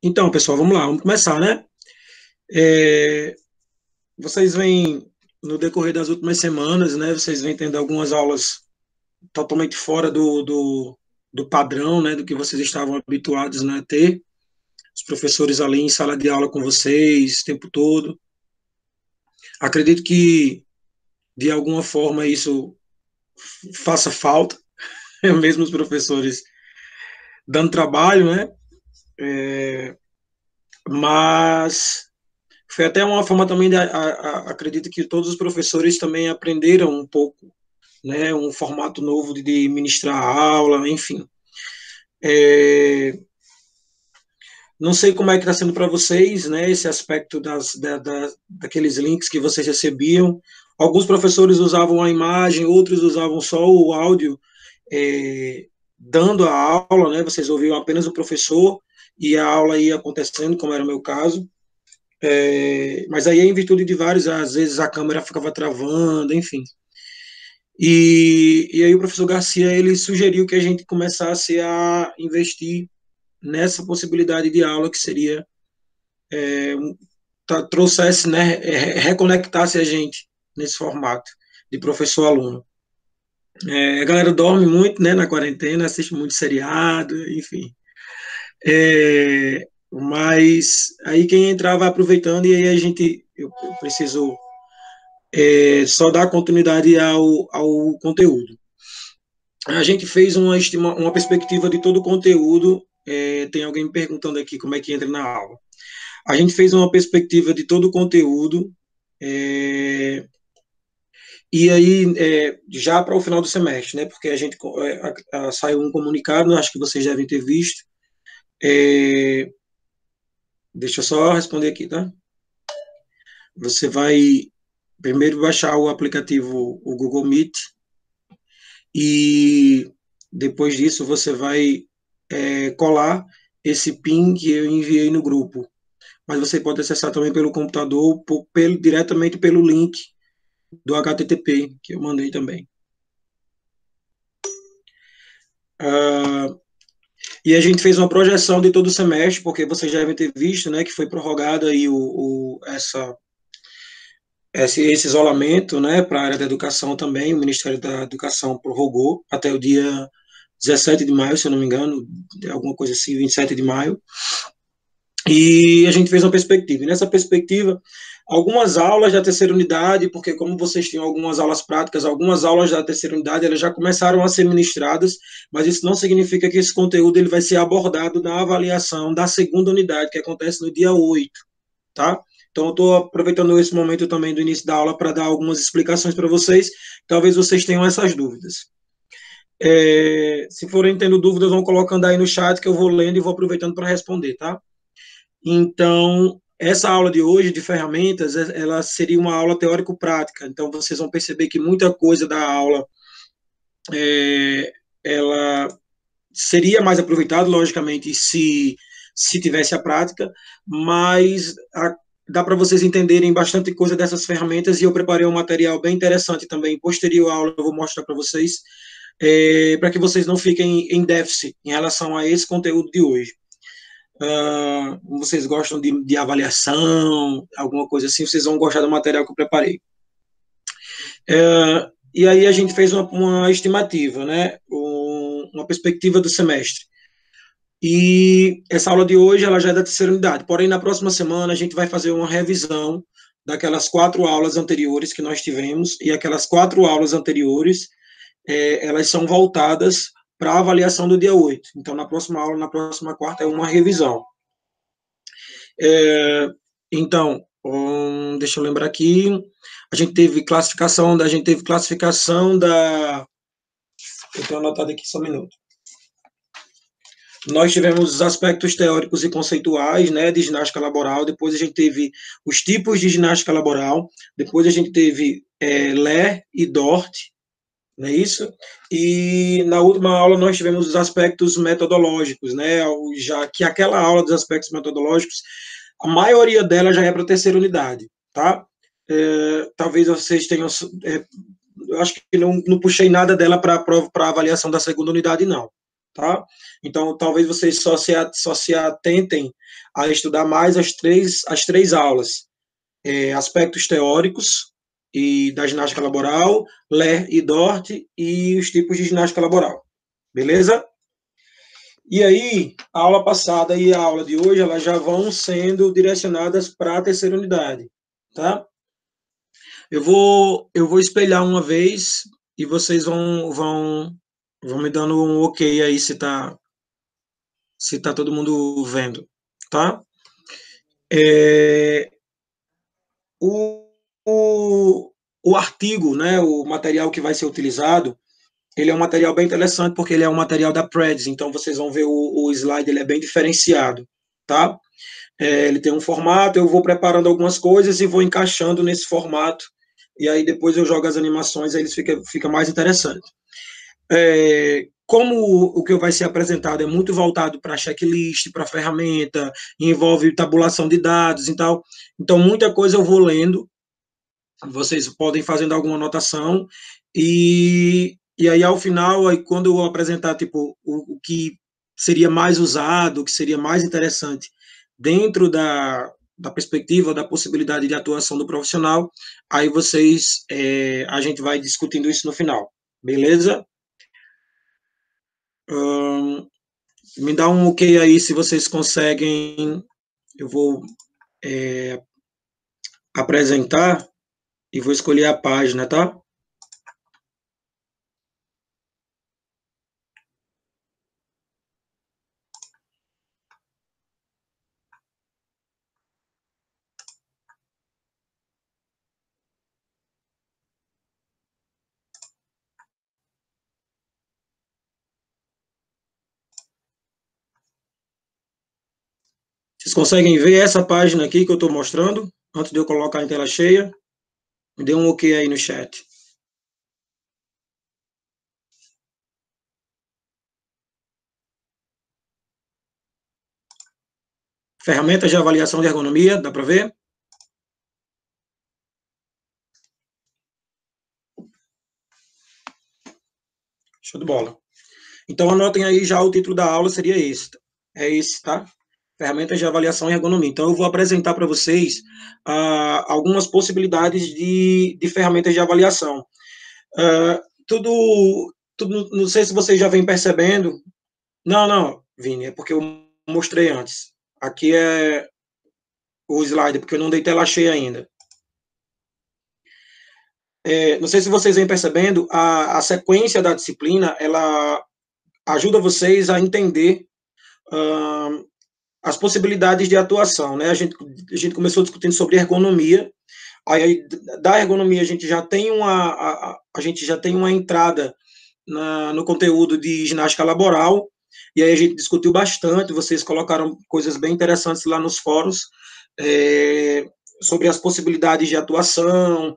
Então, pessoal, vamos lá, vamos começar, né? É, vocês vêm, no decorrer das últimas semanas, né, vocês vêm tendo algumas aulas totalmente fora do padrão, né, do que vocês estavam habituados, né, a ter. Os professores ali em sala de aula com vocês o tempo todo. Acredito que, de alguma forma, isso faça falta, mesmo os professores dando trabalho, né? Mas foi até uma forma também, acredito que todos os professores também aprenderam um pouco, né, um formato novo de ministrar a aula, enfim. Não sei como é que está sendo para vocês, né, esse aspecto daqueles links que vocês recebiam. Alguns professores usavam a imagem, outros usavam só o áudio, dando a aula, né, vocês ouviam apenas o professor e a aula ia acontecendo, como era o meu caso. Mas aí, em virtude de vários, às vezes a câmera ficava travando, enfim. E aí o professor Garcia, ele sugeriu que a gente começasse a investir nessa possibilidade de aula, que seria, trouxesse, né, reconectasse a gente nesse formato de professor-aluno. A galera dorme muito, né, na quarentena, assiste muito seriado, enfim. Mas aí quem entrava aproveitando, e aí eu preciso só dar continuidade ao conteúdo. A gente fez uma perspectiva de todo o conteúdo. Tem alguém me perguntando aqui como é que entra na aula. A gente fez uma perspectiva de todo o conteúdo, e aí, já para o final do semestre, né? Porque a gente saiu um comunicado, acho que vocês devem ter visto. Deixa eu só responder aqui, tá? Você vai primeiro baixar o aplicativo, o Google Meet, e depois disso você vai colar esse PIN que eu enviei no grupo. Mas você pode acessar também pelo computador, diretamente pelo link do HTTP que eu mandei também. E a gente fez uma projeção de todo o semestre, porque vocês já devem ter visto, né, que foi prorrogado aí esse isolamento, né, para a área da educação também. O Ministério da Educação prorrogou até o dia 17 de maio, se eu não me engano, alguma coisa assim, 27 de maio. E a gente fez uma perspectiva. E nessa perspectiva, algumas aulas da terceira unidade, porque como vocês tinham algumas aulas práticas, algumas aulas da terceira unidade, elas já começaram a ser ministradas, mas isso não significa que esse conteúdo ele vai ser abordado na avaliação da segunda unidade, que acontece no dia 8, tá? Então, eu estou aproveitando esse momento também do início da aula para dar algumas explicações para vocês, talvez vocês tenham essas dúvidas. Se forem tendo dúvidas, vão colocando aí no chat que eu vou lendo e vou aproveitando para responder, tá? Então, essa aula de hoje de ferramentas, ela seria uma aula teórico-prática. Então, vocês vão perceber que muita coisa da aula ela seria mais aproveitada, logicamente, se tivesse a prática, mas dá para vocês entenderem bastante coisa dessas ferramentas, e eu preparei um material bem interessante também, posterior à aula eu vou mostrar para vocês, para que vocês não fiquem em déficit em relação a esse conteúdo de hoje. Vocês gostam de avaliação, alguma coisa assim, vocês vão gostar do material que eu preparei. E aí a gente fez uma estimativa, né, uma perspectiva do semestre. E essa aula de hoje ela já é da terceira unidade, porém na próxima semana a gente vai fazer uma revisão daquelas 4 aulas anteriores que nós tivemos, e aquelas 4 aulas anteriores, elas são voltadas para a avaliação do dia 8. Então, na próxima aula, na próxima quarta, é uma revisão. Então, deixa eu lembrar aqui, a gente teve classificação da... Eu tenho anotado aqui só um minuto. Nós tivemos os aspectos teóricos e conceituais, né, de ginástica laboral, depois a gente teve os tipos de ginástica laboral, depois a gente teve LER e DORT, não é isso? E na última aula nós tivemos os aspectos metodológicos, né, já que aquela aula dos aspectos metodológicos, a maioria dela já é para a terceira unidade, tá? Talvez vocês tenham... eu acho que não puxei nada dela para a avaliação da segunda unidade, não. Tá? Então, talvez vocês só se atentem a estudar mais as três aulas, aspectos teóricos e da ginástica laboral, Ler e Dort e os tipos de ginástica laboral. Beleza? E aí, a aula passada e a aula de hoje, elas já vão sendo direcionadas para a terceira unidade, tá? Eu vou espelhar uma vez e vocês vão me dando um ok aí se tá todo mundo vendo, tá? É, o, o, o artigo, né, o material que vai ser utilizado, ele é um material bem interessante porque ele é um material da Preds, então vocês vão ver o slide, ele é bem diferenciado, tá? Ele tem um formato, eu vou preparando algumas coisas e vou encaixando nesse formato, e aí depois eu jogo as animações, aí eles fica mais interessante. Como o que vai ser apresentado é muito voltado para checklist, para ferramenta, envolve tabulação de dados e tal, então muita coisa eu vou lendo, vocês podem fazendo alguma anotação, e aí ao final, aí quando eu apresentar tipo, o que seria mais usado, o que seria mais interessante dentro da perspectiva, da possibilidade de atuação do profissional, aí vocês, a gente vai discutindo isso no final, beleza? Me dá um ok aí se vocês conseguem, eu vou apresentar e vou escolher a página, tá? Vocês conseguem ver essa página aqui que eu estou mostrando? Antes de eu colocar em tela cheia, me dê um ok aí no chat. Ferramentas de avaliação de ergonomia, dá para ver? Show de bola. Então anotem aí já o título da aula seria esse. É esse, tá? Ferramentas de avaliação e ergonomia. Então eu vou apresentar para vocês algumas possibilidades de ferramentas de avaliação. Tudo, não sei se vocês já vêm percebendo. Não, Vini, é porque eu mostrei antes. Aqui é o slide, porque eu não dei tela cheia ainda. Não sei se vocês vêm percebendo, a sequência da disciplina, ela ajuda vocês a entender as possibilidades de atuação, né? A gente começou discutindo sobre ergonomia, aí da ergonomia a gente já tem uma entrada no conteúdo de ginástica laboral, e aí a gente discutiu bastante, vocês colocaram coisas bem interessantes lá nos fóruns, sobre as possibilidades de atuação,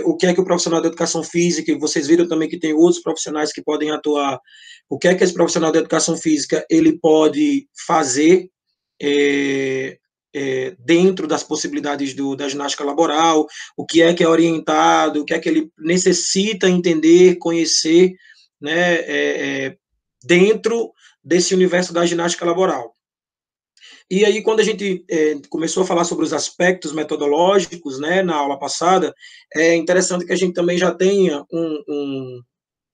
o que é que o profissional da educação física, e vocês viram também que tem outros profissionais que podem atuar, o que é que esse profissional da educação física ele pode fazer dentro das possibilidades da ginástica laboral, o que é orientado, o que é que ele necessita entender, conhecer, né, dentro desse universo da ginástica laboral. E aí, quando a gente começou a falar sobre os aspectos metodológicos, né, na aula passada, é interessante que a gente também já tenha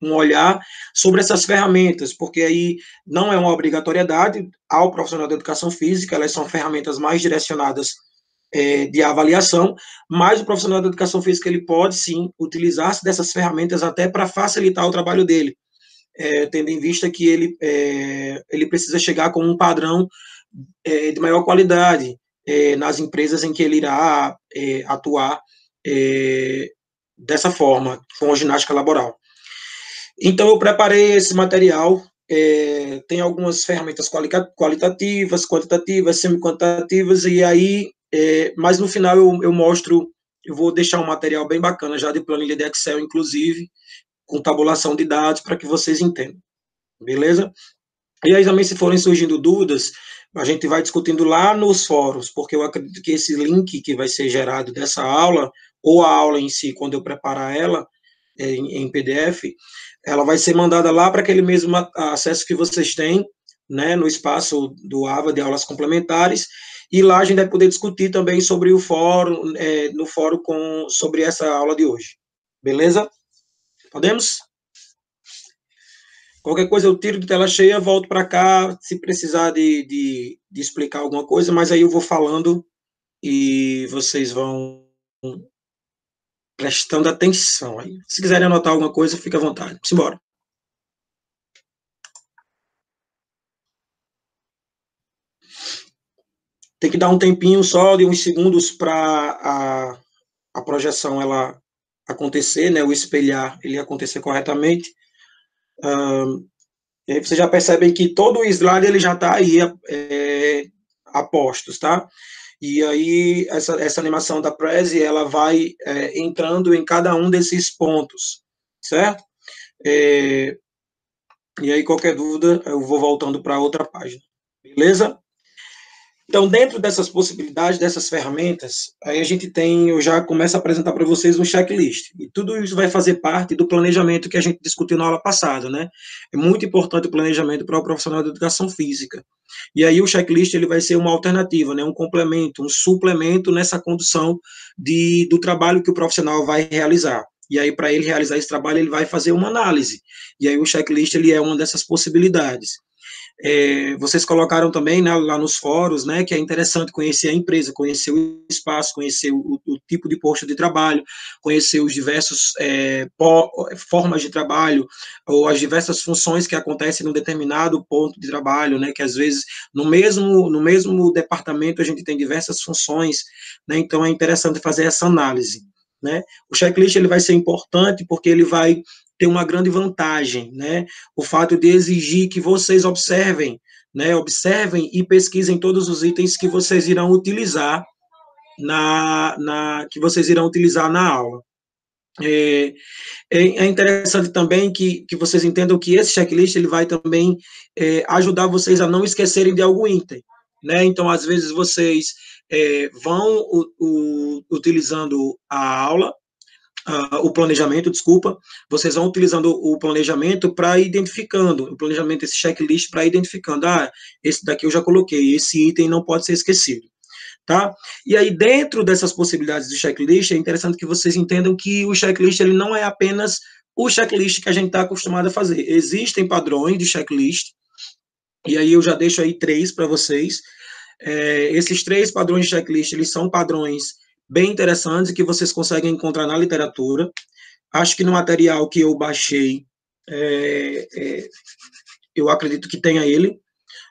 um olhar sobre essas ferramentas, porque aí não é uma obrigatoriedade ao profissional da educação física, elas são ferramentas mais direcionadas de avaliação, mas o profissional da educação física ele pode sim utilizar-se dessas ferramentas até para facilitar o trabalho dele, tendo em vista que ele precisa chegar com um padrão de maior qualidade nas empresas em que ele irá atuar dessa forma, com a ginástica laboral. Então, eu preparei esse material, tem algumas ferramentas qualitativas, quantitativas, semi-quantitativas, e aí, mas no final eu mostro, eu vou deixar um material bem bacana, já de planilha de Excel, inclusive, com tabulação de dados, para que vocês entendam, beleza? E aí também, se forem surgindo dúvidas, a gente vai discutindo lá nos fóruns, porque eu acredito que esse link que vai ser gerado dessa aula, ou a aula em si, quando eu preparar ela em PDF, ela vai ser mandada lá para aquele mesmo acesso que vocês têm, né, no espaço do AVA de aulas complementares, e lá a gente vai poder discutir também sobre o fórum, no fórum sobre essa aula de hoje. Beleza? Podemos? Qualquer coisa eu tiro de tela cheia, volto para cá, se precisar de explicar alguma coisa, mas aí eu vou falando e vocês vão prestando atenção aí. Se quiserem anotar alguma coisa, fica à vontade. Simbora. Tem que dar um tempinho só, de uns segundos, para a projeção ela acontecer, né, o espelhar ele acontecer corretamente. E aí vocês já percebem que todo o slide ele já está aí a postos, tá? E aí essa animação da Prezi ela vai entrando em cada um desses pontos, certo? E aí qualquer dúvida eu vou voltando para outra página, beleza? Então, dentro dessas possibilidades, dessas ferramentas, aí a gente tem, eu já começo a apresentar para vocês um checklist. E tudo isso vai fazer parte do planejamento que a gente discutiu na aula passada, né? É muito importante o planejamento para o profissional de educação física. E aí o checklist ele vai ser uma alternativa, né? Um complemento, um suplemento nessa condução do trabalho que o profissional vai realizar. E aí, para ele realizar esse trabalho, ele vai fazer uma análise. E aí o checklist ele é uma dessas possibilidades. Vocês colocaram também, né, lá nos fóruns, né, que é interessante conhecer a empresa, conhecer o espaço, conhecer o tipo de posto de trabalho, conhecer os diversos formas de trabalho, ou as diversas funções que acontecem num determinado ponto de trabalho, né, que às vezes no mesmo departamento a gente tem diversas funções, né, então é interessante fazer essa análise, né. O checklist ele vai ser importante porque ele vai ter uma grande vantagem, né? O fato de exigir que vocês observem, né? Observem e pesquisem todos os itens que vocês irão utilizar que vocês irão utilizar na aula. É interessante também que vocês entendam que esse checklist ele vai também ajudar vocês a não esquecerem de algum item, né? Então, às vezes vocês vão utilizando a aula, o planejamento, desculpa, vocês vão utilizando o planejamento para identificando, o planejamento, esse checklist para identificando, esse daqui eu já coloquei, esse item não pode ser esquecido, tá? E aí, dentro dessas possibilidades do checklist, é interessante que vocês entendam que o checklist, ele não é apenas o checklist que a gente está acostumado a fazer. Existem padrões de checklist, e aí eu já deixo aí 3 para vocês. Esses 3 padrões de checklist, eles são padrões bem interessantes que vocês conseguem encontrar na literatura. Acho que no material que eu baixei, eu acredito que tenha ele.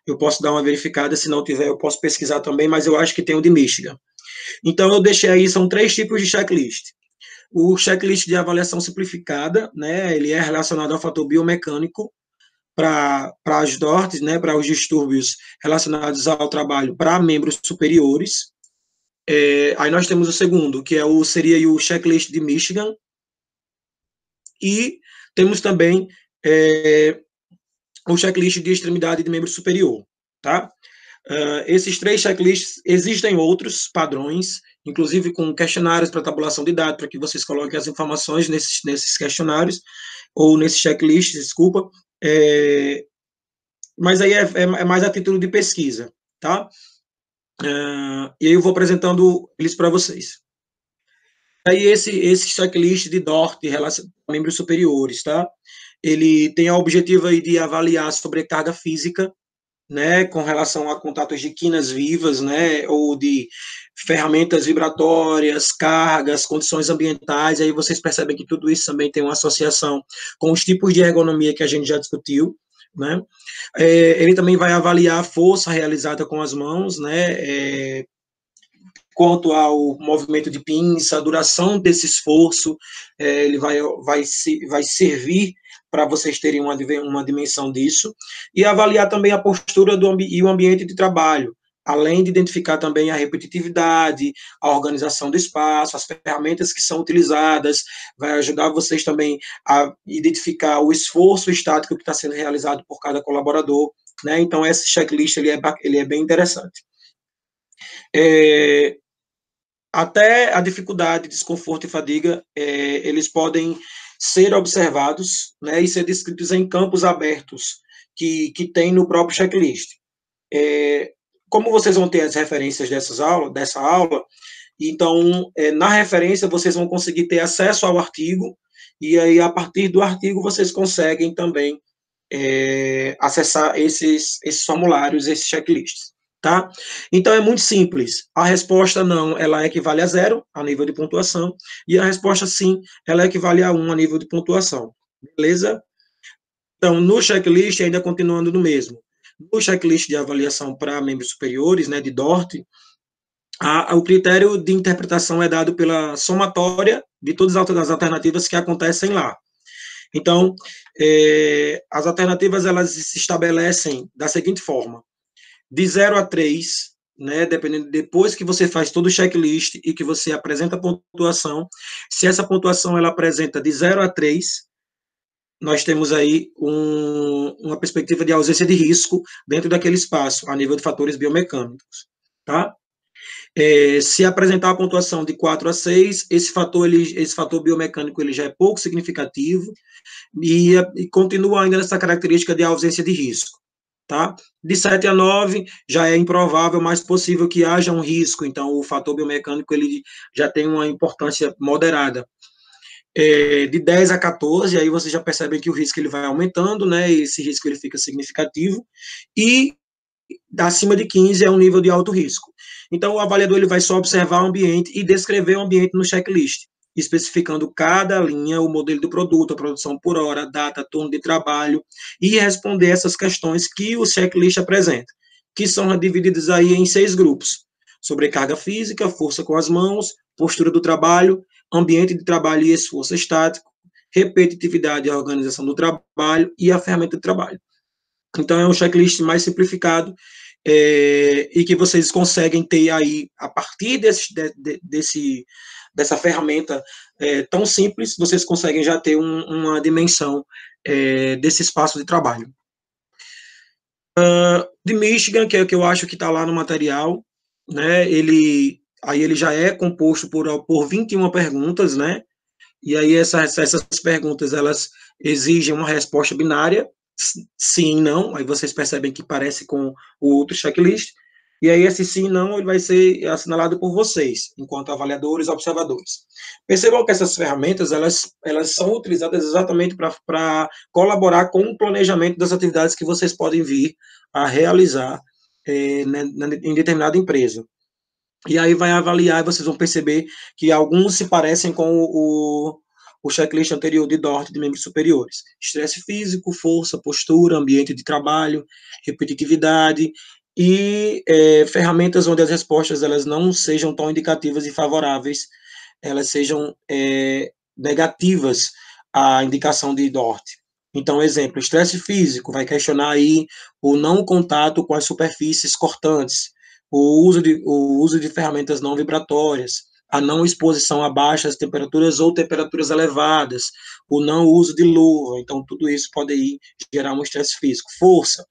Eu posso dar uma verificada, se não tiver, eu posso pesquisar também, mas eu acho que tem o de Michigan. Então, eu deixei aí, são 3 tipos de checklist. O checklist de avaliação simplificada, né, ele é relacionado ao fator biomecânico para as DORTs, né, para os distúrbios relacionados ao trabalho para membros superiores. Aí nós temos o segundo, que seria o checklist de Michigan, e temos também o checklist de extremidade de membro superior, tá? Esses 3 checklists, existem outros padrões, inclusive com questionários para tabulação de dados, para que vocês coloquem as informações nesses questionários, ou nesses checklists, desculpa, mas aí é mais a título de pesquisa, tá? E aí eu vou apresentando eles para vocês. Aí esse checklist de DORT relacionado a membros superiores, tá? Ele tem o objetivo aí de avaliar a sobrecarga física, né, com relação a contatos de quinas vivas, né, ou de ferramentas vibratórias, cargas, condições ambientais. Aí vocês percebem que tudo isso também tem uma associação com os tipos de ergonomia que a gente já discutiu, né? Ele também vai avaliar a força realizada com as mãos, né, quanto ao movimento de pinça, a duração desse esforço, ele vai servir para vocês terem uma dimensão disso, e avaliar também a postura e o ambiente de trabalho, além de identificar também a repetitividade, a organização do espaço, as ferramentas que são utilizadas, vai ajudar vocês também a identificar o esforço estático que está sendo realizado por cada colaborador, né? Então, esse checklist ele é bem interessante. Até a dificuldade, desconforto e fadiga, eles podem ser observados, né, e ser descritos em campos abertos que tem no próprio checklist. como vocês vão ter as referências dessa aula, então, na referência, vocês vão conseguir ter acesso ao artigo, e aí, a partir do artigo, vocês conseguem também acessar esses formulários, esses checklists, tá? Então, é muito simples. A resposta não, ela equivale a 0, a nível de pontuação, e a resposta sim, ela equivale a 1, a nível de pontuação. Beleza? Então, no checklist, ainda continuando no mesmo. No checklist de avaliação para membros superiores, né, de DORT, o critério de interpretação é dado pela somatória de todas as alternativas que acontecem lá. Então, as alternativas, elas se estabelecem da seguinte forma: de 0 a 3, né, dependendo, depois que você faz todo o checklist e que você apresenta a pontuação, se essa pontuação ela apresenta de 0 a 3, nós temos aí uma perspectiva de ausência de risco dentro daquele espaço, a nível de fatores biomecânicos, tá? Se apresentar a pontuação de 4 a 6, esse fator biomecânico ele já é pouco significativo e continua ainda nessa característica de ausência de risco. Tá? De 7 a 9, já é improvável, mas possível que haja um risco, então o fator biomecânico ele já tem uma importância moderada. De 10 a 14, aí vocês já percebem que o risco ele vai aumentando, né? E esse risco ele fica significativo, e acima de 15 é um nível de alto risco. Então, o avaliador ele vai só observar o ambiente e descrever o ambiente no checklist, especificando cada linha, o modelo do produto, a produção por hora, data, turno de trabalho, e responder essas questões que o checklist apresenta, que são divididas aí em 6 grupos: sobrecarga física, força com as mãos, postura do trabalho, ambiente de trabalho e esforço estático, repetitividade e organização do trabalho e a ferramenta de trabalho. Então, é um checklist mais simplificado, e que vocês conseguem ter aí, a partir dessa ferramenta tão simples, vocês conseguem já ter uma dimensão desse espaço de trabalho. De Michigan, que é o que eu acho que está lá no material, né, ele já é composto por 21 perguntas, né, e aí essas perguntas, elas exigem uma resposta binária, sim, não, aí vocês percebem que parece com o outro checklist, e aí esse sim, não, ele vai ser assinalado por vocês, enquanto avaliadores, observadores. Percebam que essas ferramentas, elas são utilizadas exatamente para colaborar com o planejamento das atividades que vocês podem vir a realizar em determinada empresa. E aí vai avaliar e vocês vão perceber que alguns se parecem com o checklist anterior de DORT de membros superiores: estresse físico, força, postura, ambiente de trabalho, repetitividade e ferramentas onde as respostas elas não sejam tão indicativas e favoráveis, elas sejam negativas à indicação de DORT. Então, exemplo, estresse físico vai questionar aí o não contato com as superfícies cortantes, o uso de ferramentas não vibratórias, a não exposição a baixas temperaturas ou temperaturas elevadas, o não uso de luva. Então, tudo isso pode aí gerar um estresse físico. Força,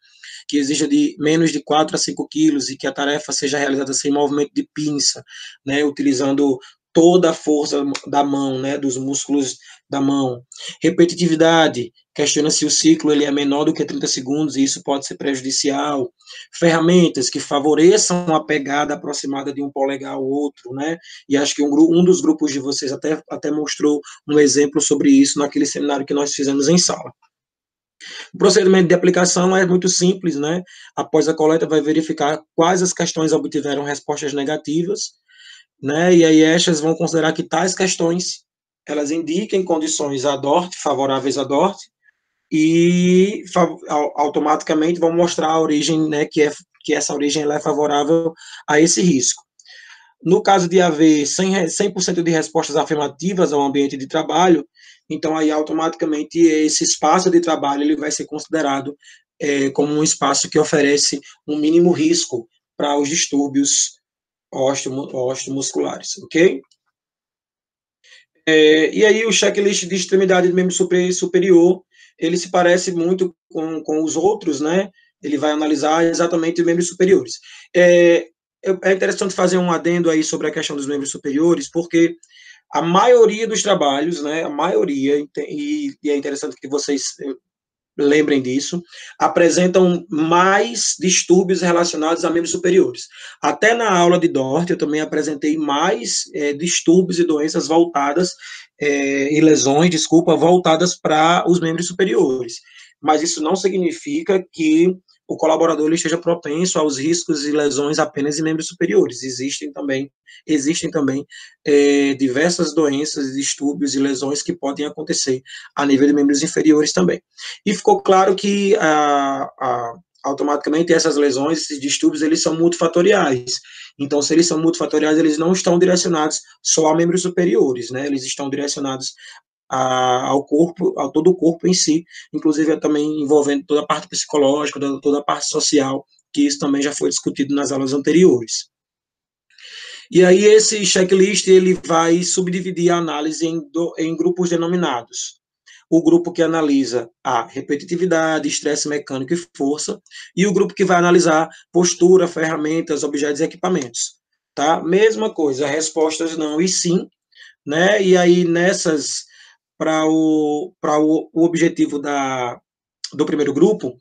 que exija de menos de 4 a 5 quilos e que a tarefa seja realizada sem movimento de pinça, né, utilizando toda a força da mão, né, dos músculos da mão. Repetitividade, questiona se o ciclo ele é menor do que 30 segundos e isso pode ser prejudicial. Ferramentas que favoreçam a pegada aproximada de um polegar ao outro, né? E acho que um dos grupos de vocês até mostrou um exemplo sobre isso naquele seminário que nós fizemos em sala. O procedimento de aplicação é muito simples, né? Após a coleta, vai verificar quais as questões obtiveram respostas negativas, né? E aí estas vão considerar que tais questões elas indiquem condições a DORT, favoráveis a DORT, e automaticamente vão mostrar a origem, né? Que essa origem ela é favorável a esse risco. No caso de haver 100% de respostas afirmativas ao ambiente de trabalho, então aí automaticamente esse espaço de trabalho ele vai ser considerado como um espaço que oferece um mínimo risco para os distúrbios osteomusculares, ok? E aí o checklist de extremidade de membro superior, ele se parece muito com os outros, né? Ele vai analisar exatamente os membros superiores. É interessante fazer um adendo aí sobre a questão dos membros superiores, porque a maioria dos trabalhos, né, a maioria, e é interessante que vocês lembrem disso, apresentam mais distúrbios relacionados a membros superiores. Até na aula de Dort, eu também apresentei mais distúrbios e doenças voltadas, e lesões, desculpa, voltadas para os membros superiores. Mas isso não significa que o colaborador ele esteja propenso aos riscos e lesões apenas em membros superiores. Existem também diversas doenças, distúrbios e lesões que podem acontecer a nível de membros inferiores também. E ficou claro que automaticamente essas lesões, esses distúrbios, eles são multifatoriais. Então, se eles são multifatoriais, eles não estão direcionados só a membros superiores, né? Eles estão direcionados ao corpo, a todo o corpo em si, inclusive também envolvendo toda a parte psicológica, toda a parte social, que isso também já foi discutido nas aulas anteriores. E aí esse checklist ele vai subdividir a análise em grupos denominados. O grupo que analisa a repetitividade, estresse mecânico e força, e o grupo que vai analisar postura, ferramentas, objetos e equipamentos. Tá? Mesma coisa, respostas não e sim, né? E aí nessas, para o objetivo do primeiro grupo,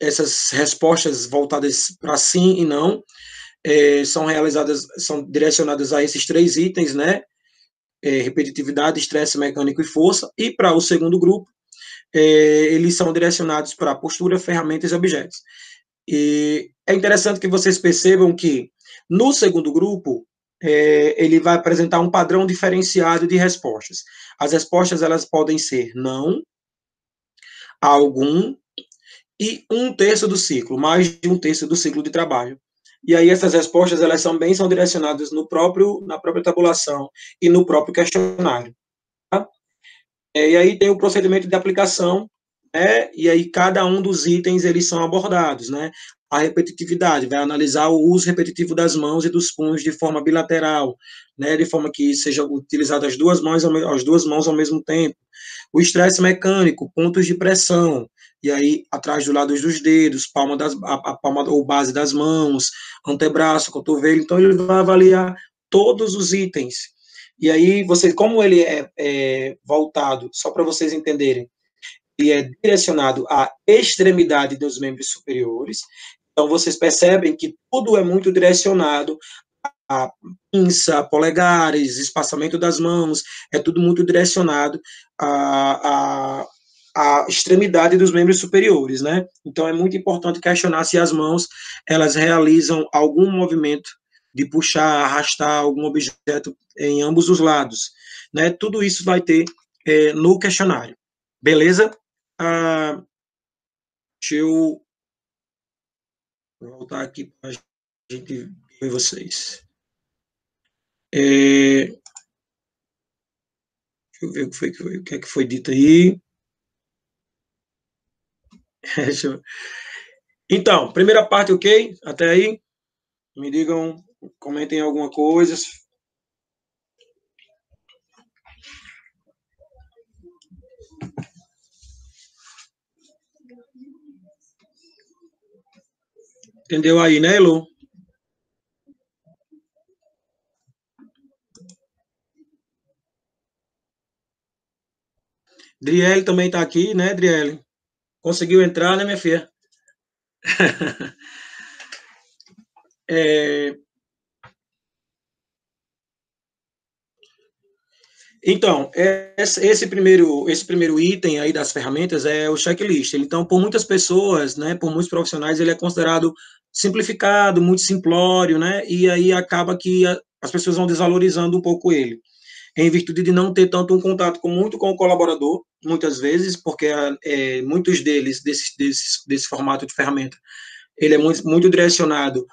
essas respostas voltadas para sim e não, são direcionadas a esses 3 itens, né? Repetitividade, estresse mecânico e força. E para o segundo grupo, eles são direcionados para postura, ferramentas e objetos. E é interessante que vocês percebam que no segundo grupo, ele vai apresentar um padrão diferenciado de respostas. As respostas elas podem ser não, algum e 1/3 do ciclo, mais de 1/3 do ciclo de trabalho. E aí essas respostas elas também são direcionadas na própria tabulação e no próprio questionário. Tá? E aí tem o procedimento de aplicação, né? E aí cada um dos itens eles são abordados, né? A repetitividade vai analisar o uso repetitivo das mãos e dos punhos de forma bilateral, né? De forma que sejam utilizadas as duas mãos ao mesmo tempo. O estresse mecânico, pontos de pressão, e aí atrás do lado dos dedos, a palma ou base das mãos, antebraço, cotovelo. Então ele vai avaliar todos os itens. E aí, como ele é voltado, só para vocês entenderem, ele é direcionado à extremidade dos membros superiores. Então, vocês percebem que tudo é muito direcionado a pinça, polegares, espaçamento das mãos, é tudo muito direcionado à extremidade dos membros superiores, né? Então, é muito importante questionar se as mãos, elas realizam algum movimento de puxar, arrastar algum objeto em ambos os lados, né? Tudo isso vai ter no questionário. Beleza? Deixa eu voltar aqui para a gente ver vocês. Deixa eu ver o que é que foi dito aí. Então, primeira parte, ok? Até aí? Me digam, comentem alguma coisa. Entendeu aí, né, Elo? Driele também está aqui, né, Driele? Conseguiu entrar, né, minha filha? Então, esse primeiro item aí das ferramentas é o checklist. Então, por muitas pessoas, né, por muitos profissionais, ele é considerado simplificado, muito simplório, né, e aí acaba que as pessoas vão desvalorizando um pouco ele, em virtude de não ter tanto um contato muito com o colaborador, muitas vezes, porque muitos deles, desse formato de ferramenta, ele é muito direcionado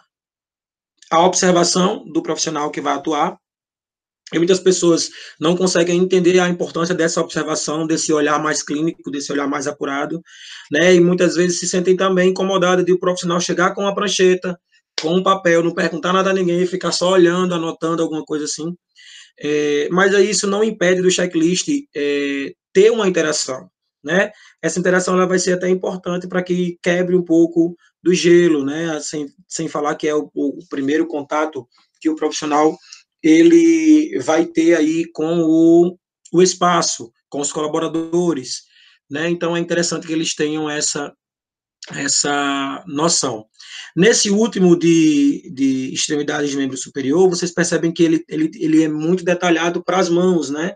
à observação do profissional que vai atuar, e muitas pessoas não conseguem entender a importância dessa observação, desse olhar mais clínico, desse olhar mais apurado, né? E muitas vezes se sentem também incomodadas de o profissional chegar com uma prancheta, com um papel, não perguntar nada a ninguém, ficar só olhando, anotando alguma coisa assim. Mas aí isso não impede do checklist ter uma interação, né? Essa interação ela vai ser até importante para que quebre um pouco do gelo, né? Sem falar que é o primeiro contato que o profissional ele vai ter aí com o espaço, com os colaboradores, né? Então, é interessante que eles tenham essa noção. Nesse último de extremidades de membro superior, vocês percebem que ele é muito detalhado para as mãos, né?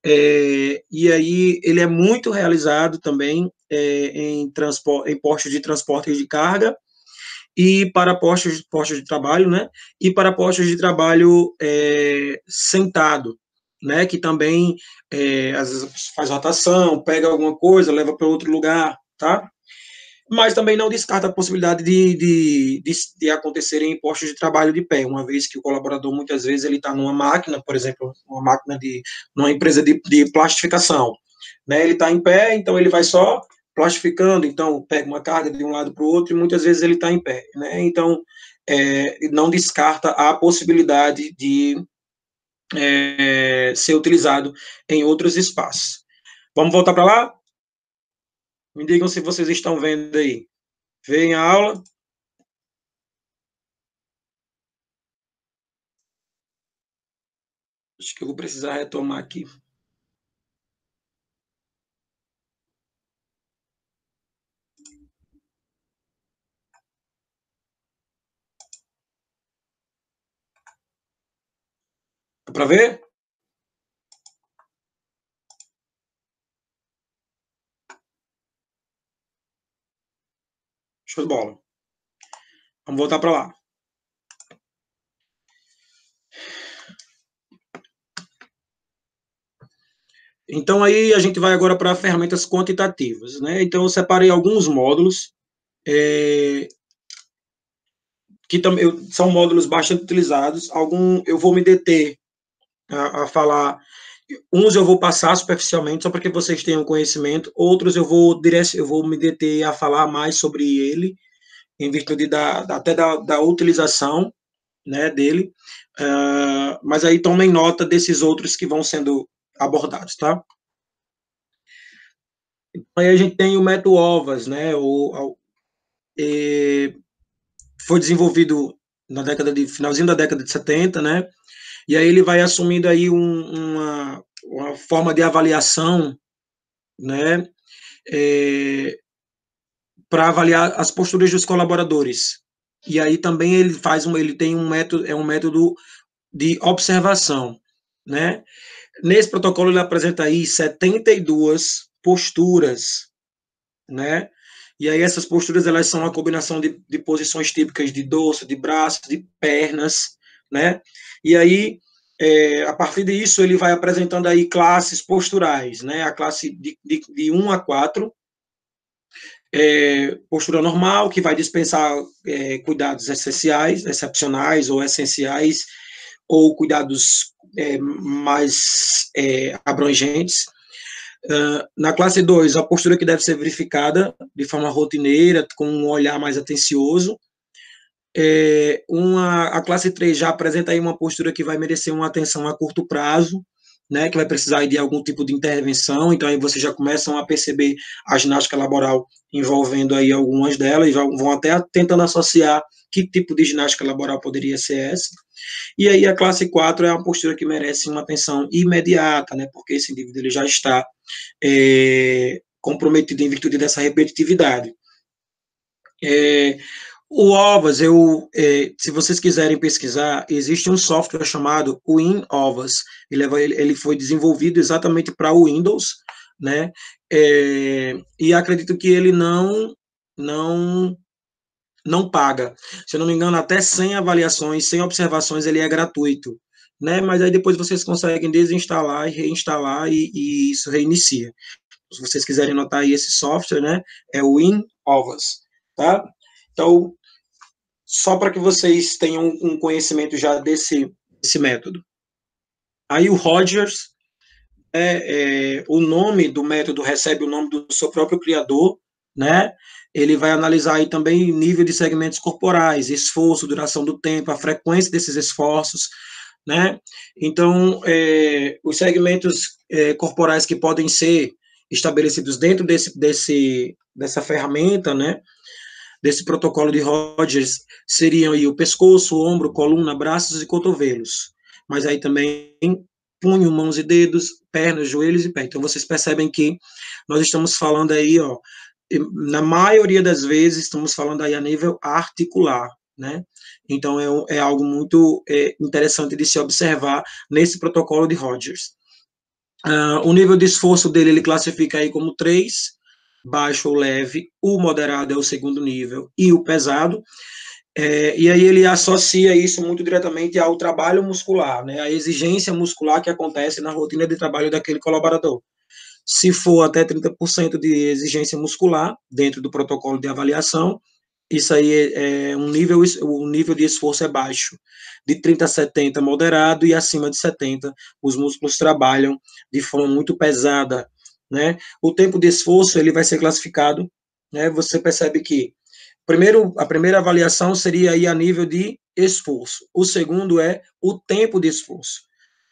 E aí ele é muito realizado também em postos de transporte de carga e para postos de trabalho, né? E para postos de trabalho sentado, né? Que também às vezes faz rotação, pega alguma coisa, leva para outro lugar, tá? Mas também não descarta a possibilidade de acontecerem em postos de trabalho de pé, uma vez que o colaborador, muitas vezes, ele está numa máquina, por exemplo, numa empresa de plastificação, né? Ele está em pé, então ele vai só plastificando, então pega uma carga de um lado para o outro e muitas vezes ele está em pé, né? Então, não descarta a possibilidade de ser utilizado em outros espaços. Vamos voltar para lá? Me digam se vocês estão vendo aí. Veem a aula? Acho que eu vou precisar retomar aqui. Dá para ver? Show de bola. Vamos voltar para lá. Então, aí a gente vai agora para ferramentas quantitativas, né? Então, eu separei alguns módulos, que também são módulos bastante utilizados. Eu vou me deter a falar. Uns eu vou passar superficialmente, só para que vocês tenham conhecimento. Outros eu vou me deter a falar mais sobre ele, em virtude até da utilização, né, dele. Mas aí tomem nota desses outros que vão sendo abordados, tá? Aí a gente tem o método OVAS, né? Foi desenvolvido na finalzinho da década de 70, né? E aí ele vai assumindo aí uma forma de avaliação, né? Para avaliar as posturas dos colaboradores. E aí também ele tem um método de observação, né? Nesse protocolo ele apresenta aí 72 posturas, né? E aí essas posturas elas são uma combinação de posições típicas de dorso, de braço, de pernas, né? E aí a partir disso ele vai apresentando aí classes posturais, né? A classe de 1 a 4, postura normal, que vai dispensar cuidados essenciais, excepcionais ou essenciais, ou cuidados mais abrangentes. Na classe 2, a postura que deve ser verificada de forma rotineira, com um olhar mais atencioso. A classe 3 já apresenta aí uma postura que vai merecer uma atenção a curto prazo, né, que vai precisar de algum tipo de intervenção, então aí vocês já começam a perceber a ginástica laboral envolvendo aí algumas delas, e vão até tentando associar que tipo de ginástica laboral poderia ser essa. E aí a classe 4 é uma postura que merece uma atenção imediata, né, porque esse indivíduo ele já está comprometido em virtude dessa repetitividade. O OVAS, se vocês quiserem pesquisar, existe um software chamado WinOVAS. Ele foi desenvolvido exatamente para o Windows, né? E acredito que ele não paga. Se eu não me engano, até 100 avaliações, 100 observações, ele é gratuito, né? Mas aí depois vocês conseguem desinstalar e reinstalar e isso reinicia. Se vocês quiserem anotar aí esse software, né? É o WinOVAS, tá? Então, só para que vocês tenham um conhecimento já desse método. Aí o Rogers, o nome do método recebe o nome do seu próprio criador, né? Ele vai analisar aí também nível de segmentos corporais, esforço, duração do tempo, a frequência desses esforços, né? Então, os segmentos corporais que podem ser estabelecidos dentro dessa ferramenta, né? Desse protocolo de Rogers seriam aí o pescoço, o ombro, coluna, braços e cotovelos. Mas aí também punho, mãos e dedos, pernas, joelhos e pé. Então, vocês percebem que nós estamos falando aí, ó, na maioria das vezes, estamos falando aí a nível articular, né? Então, é algo muito interessante de se observar nesse protocolo de Rogers. O nível de esforço dele, ele classifica aí como 3, baixo ou leve, o moderado é o segundo nível, e o pesado. E aí ele associa isso muito diretamente ao trabalho muscular, né? A exigência muscular que acontece na rotina de trabalho daquele colaborador. Se for até 30% de exigência muscular dentro do protocolo de avaliação, isso aí o nível de esforço é baixo. De 30 a 70, moderado, e acima de 70, os músculos trabalham de forma muito pesada, né? O tempo de esforço, ele vai ser classificado, né? Você percebe que a primeira avaliação seria aí a nível de esforço. O segundo é o tempo de esforço,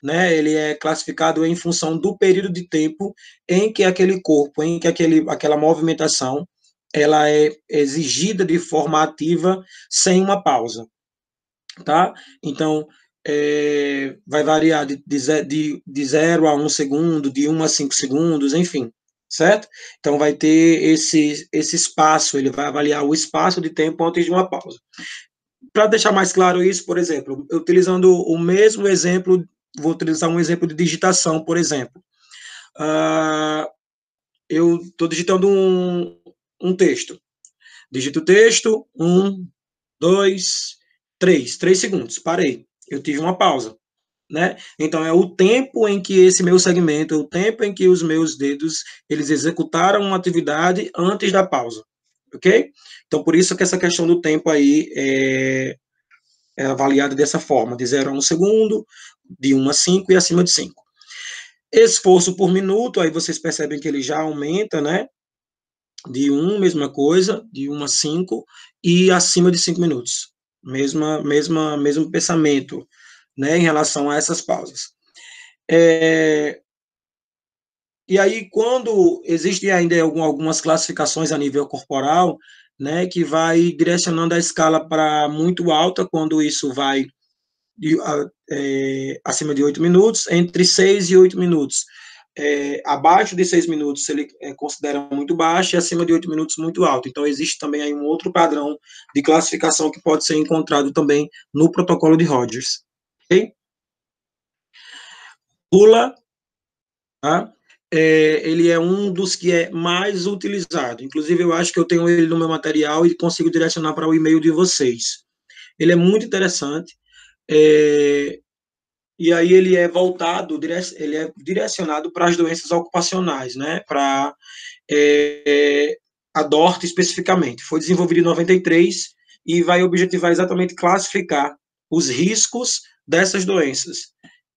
né? Ele é classificado em função do período de tempo em que aquele corpo, em que aquela movimentação, ela é exigida de forma ativa, sem uma pausa, tá? Então, vai variar de 0 a 1 segundo, de 1 a 5 segundos, enfim, certo? Então, vai ter esse espaço, ele vai avaliar o espaço de tempo antes de uma pausa. Para deixar mais claro isso, por exemplo, utilizando o mesmo exemplo, vou utilizar um exemplo de digitação, por exemplo. Eu estou digitando um texto. Digito o texto, 1, 2, 3 segundos, parei. Eu tive uma pausa, né? Então, é o tempo em que esse meu segmento, é o tempo em que os meus dedos, eles executaram uma atividade antes da pausa, ok? Então, por isso que essa questão do tempo aí é avaliada dessa forma, de 0 a 1 segundo, de 1 a 5 e acima de 5. Esforço por minuto, aí vocês percebem que ele já aumenta, né? De 1, mesma coisa, de 1 a 5, e acima de 5 minutos. Mesmo pensamento, né, em relação a essas pausas. E aí, quando existem ainda algumas classificações a nível corporal, né, que vai direcionando a escala para muito alta, quando isso vai acima de 8 minutos, entre 6 e 8 minutos. Abaixo de 6 minutos ele considera muito baixo, e acima de 8 minutos muito alto. Então, existe também aí um outro padrão de classificação que pode ser encontrado também no protocolo de Rogers. Ok? Pula, tá? Ele é um dos que é mais utilizado. Inclusive, eu acho que eu tenho ele no meu material e consigo direcionar para o e-mail de vocês. Ele é muito interessante. E aí ele é voltado, ele é direcionado para as doenças ocupacionais, né? Para a DORT especificamente. Foi desenvolvido em 93 e vai objetivar exatamente classificar os riscos dessas doenças.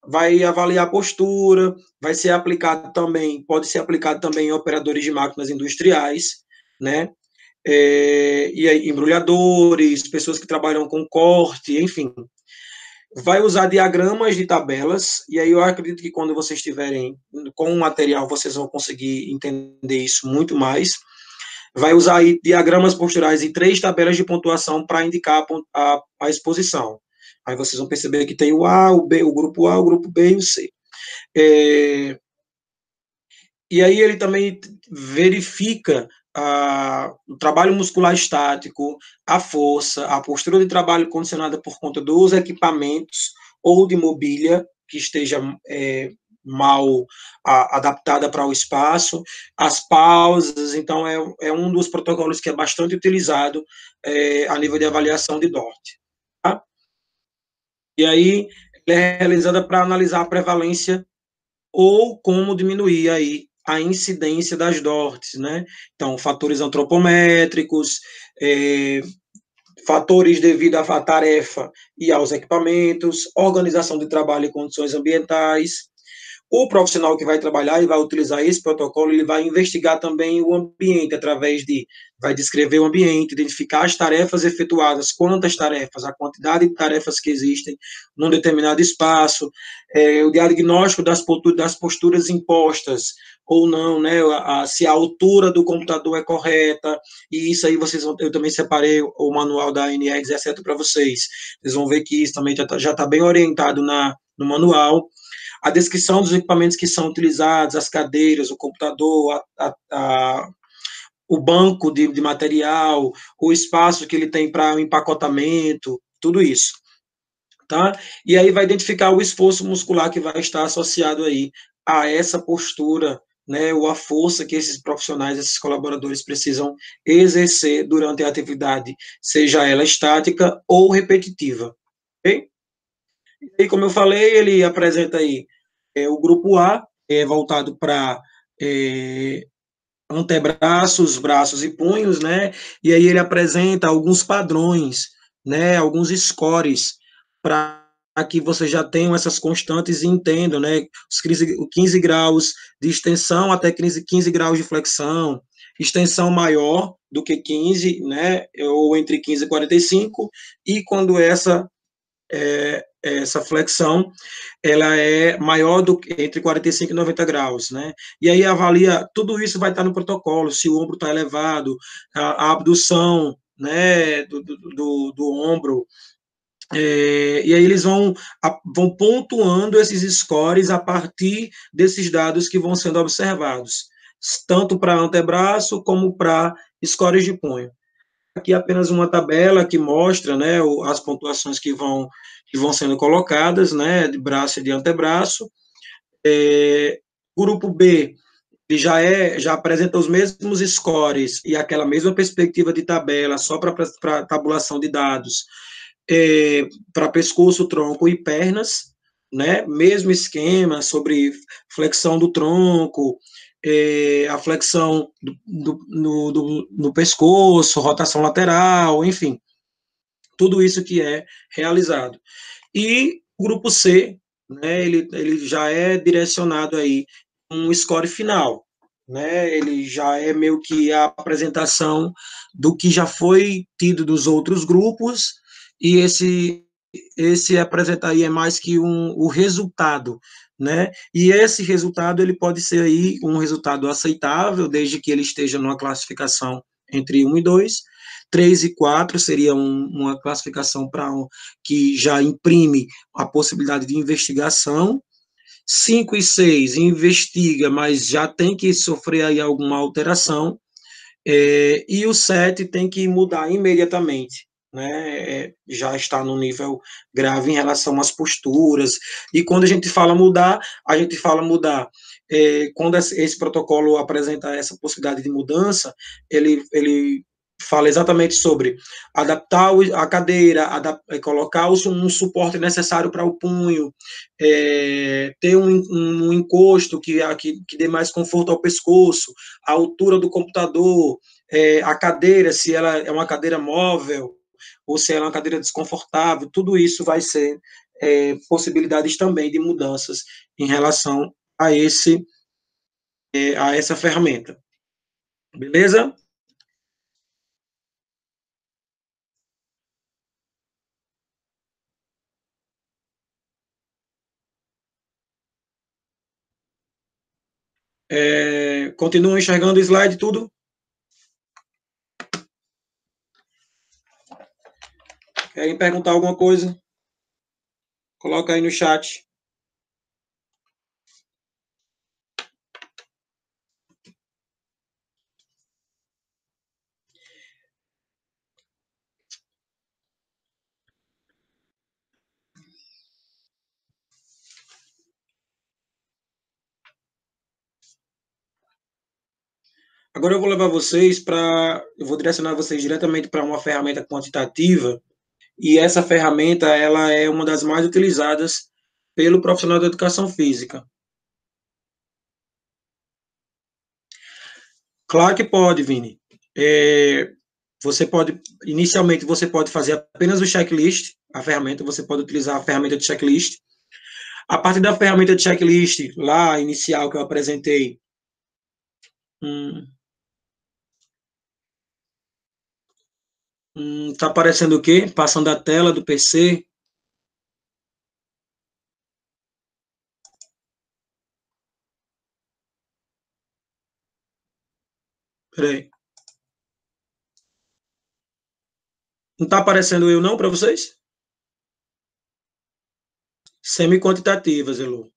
Vai avaliar a postura, vai ser aplicado também, pode ser aplicado também em operadores de máquinas industriais, né? E aí, embrulhadores, pessoas que trabalham com corte, enfim. Vai usar diagramas de tabelas, e aí eu acredito que quando vocês estiverem com o material, vocês vão conseguir entender isso muito mais. Vai usar aí diagramas posturais e 3 tabelas de pontuação para indicar a exposição. Aí vocês vão perceber que tem o A, o B, o grupo A, o grupo B e o C. E aí ele também verifica o trabalho muscular estático, a força, a postura de trabalho condicionada por conta dos equipamentos ou de mobília que esteja mal adaptada para o espaço, as pausas. Então, é um dos protocolos que é bastante utilizado a nível de avaliação de DORT. Tá? E aí, ele é realizada para analisar a prevalência ou como diminuir aí a incidência das DORTs, né? Então, fatores antropométricos, fatores devido à tarefa e aos equipamentos, organização de trabalho e condições ambientais. O profissional que vai trabalhar e vai utilizar esse protocolo, ele vai investigar também o ambiente vai descrever o ambiente, identificar as tarefas efetuadas, quantas tarefas, a quantidade de tarefas que existem num determinado espaço, o diagnóstico das posturas impostas ou não, né, se a altura do computador é correta, e isso aí eu também separei o manual da NR17 para vocês. Vocês vão ver que isso também já está bem orientado no manual. A descrição dos equipamentos que são utilizados, as cadeiras, o computador, o banco de material, o espaço que ele tem para o empacotamento, tudo isso, tá? E aí vai identificar o esforço muscular que vai estar associado aí a essa postura, né, ou a força que esses profissionais, esses colaboradores precisam exercer durante a atividade, seja ela estática ou repetitiva, ok? E como eu falei, ele apresenta aí o grupo A, é voltado para antebraços, braços e punhos, né? E aí ele apresenta alguns padrões, né? Alguns scores para que vocês já tenham essas constantes e entendam, né? Os 15 graus de extensão até 15 graus de flexão, extensão maior do que 15, né? Ou entre 15 e 45, e quando essa flexão ela é maior do que entre 45 e 90 graus, né? E aí avalia, tudo isso vai estar no protocolo, se o ombro está elevado, a abdução, né, do ombro, e aí eles vão pontuando esses scores a partir desses dados que vão sendo observados, tanto para antebraço como para scores de punho. Aqui apenas uma tabela que mostra, né, as pontuações que vão sendo colocadas, né, de braço e de antebraço. Grupo B, ele já apresenta os mesmos scores e aquela mesma perspectiva de tabela, só para tabulação de dados, para pescoço, tronco e pernas, né? Mesmo esquema sobre flexão do tronco, a flexão no pescoço, rotação lateral, enfim, tudo isso que é realizado. E o grupo C, né, ele já é direcionado aí um score final, né? Ele já é meio que a apresentação do que já foi tido dos outros grupos, e esse apresentar aí é mais que o resultado, né? E esse resultado ele pode ser aí um resultado aceitável, desde que ele esteja numa classificação entre 1 e 2. 3 e 4 seria uma classificação que já imprime a possibilidade de investigação. 5 e 6 investiga, mas já tem que sofrer aí alguma alteração. E o 7 tem que mudar imediatamente, né? Já está no nível grave em relação às posturas. E quando a gente fala mudar, quando esse protocolo apresenta essa possibilidade de mudança, ele fala exatamente sobre adaptar a cadeira, colocar um suporte necessário para o punho, ter um encosto que dê mais conforto ao pescoço, a altura do computador, a cadeira, se ela é uma cadeira móvel ou se ela é uma cadeira desconfortável, tudo isso vai ser possibilidades também de mudanças em relação a essa ferramenta. Beleza? Continuam enxergando o slide tudo? Querem perguntar alguma coisa? Coloca aí no chat. Agora eu vou direcionar vocês diretamente para uma ferramenta quantitativa, e essa ferramenta ela é uma das mais utilizadas pelo profissional da educação física. Claro que pode, Vini. Inicialmente, você pode fazer apenas o checklist, a ferramenta, você pode utilizar a ferramenta de checklist. A partir da ferramenta de checklist, lá, inicial, que eu apresentei, tá aparecendo o quê? Passando a tela do PC. Peraí. Não tá aparecendo eu não para vocês? Semi-quantitativas, Elu.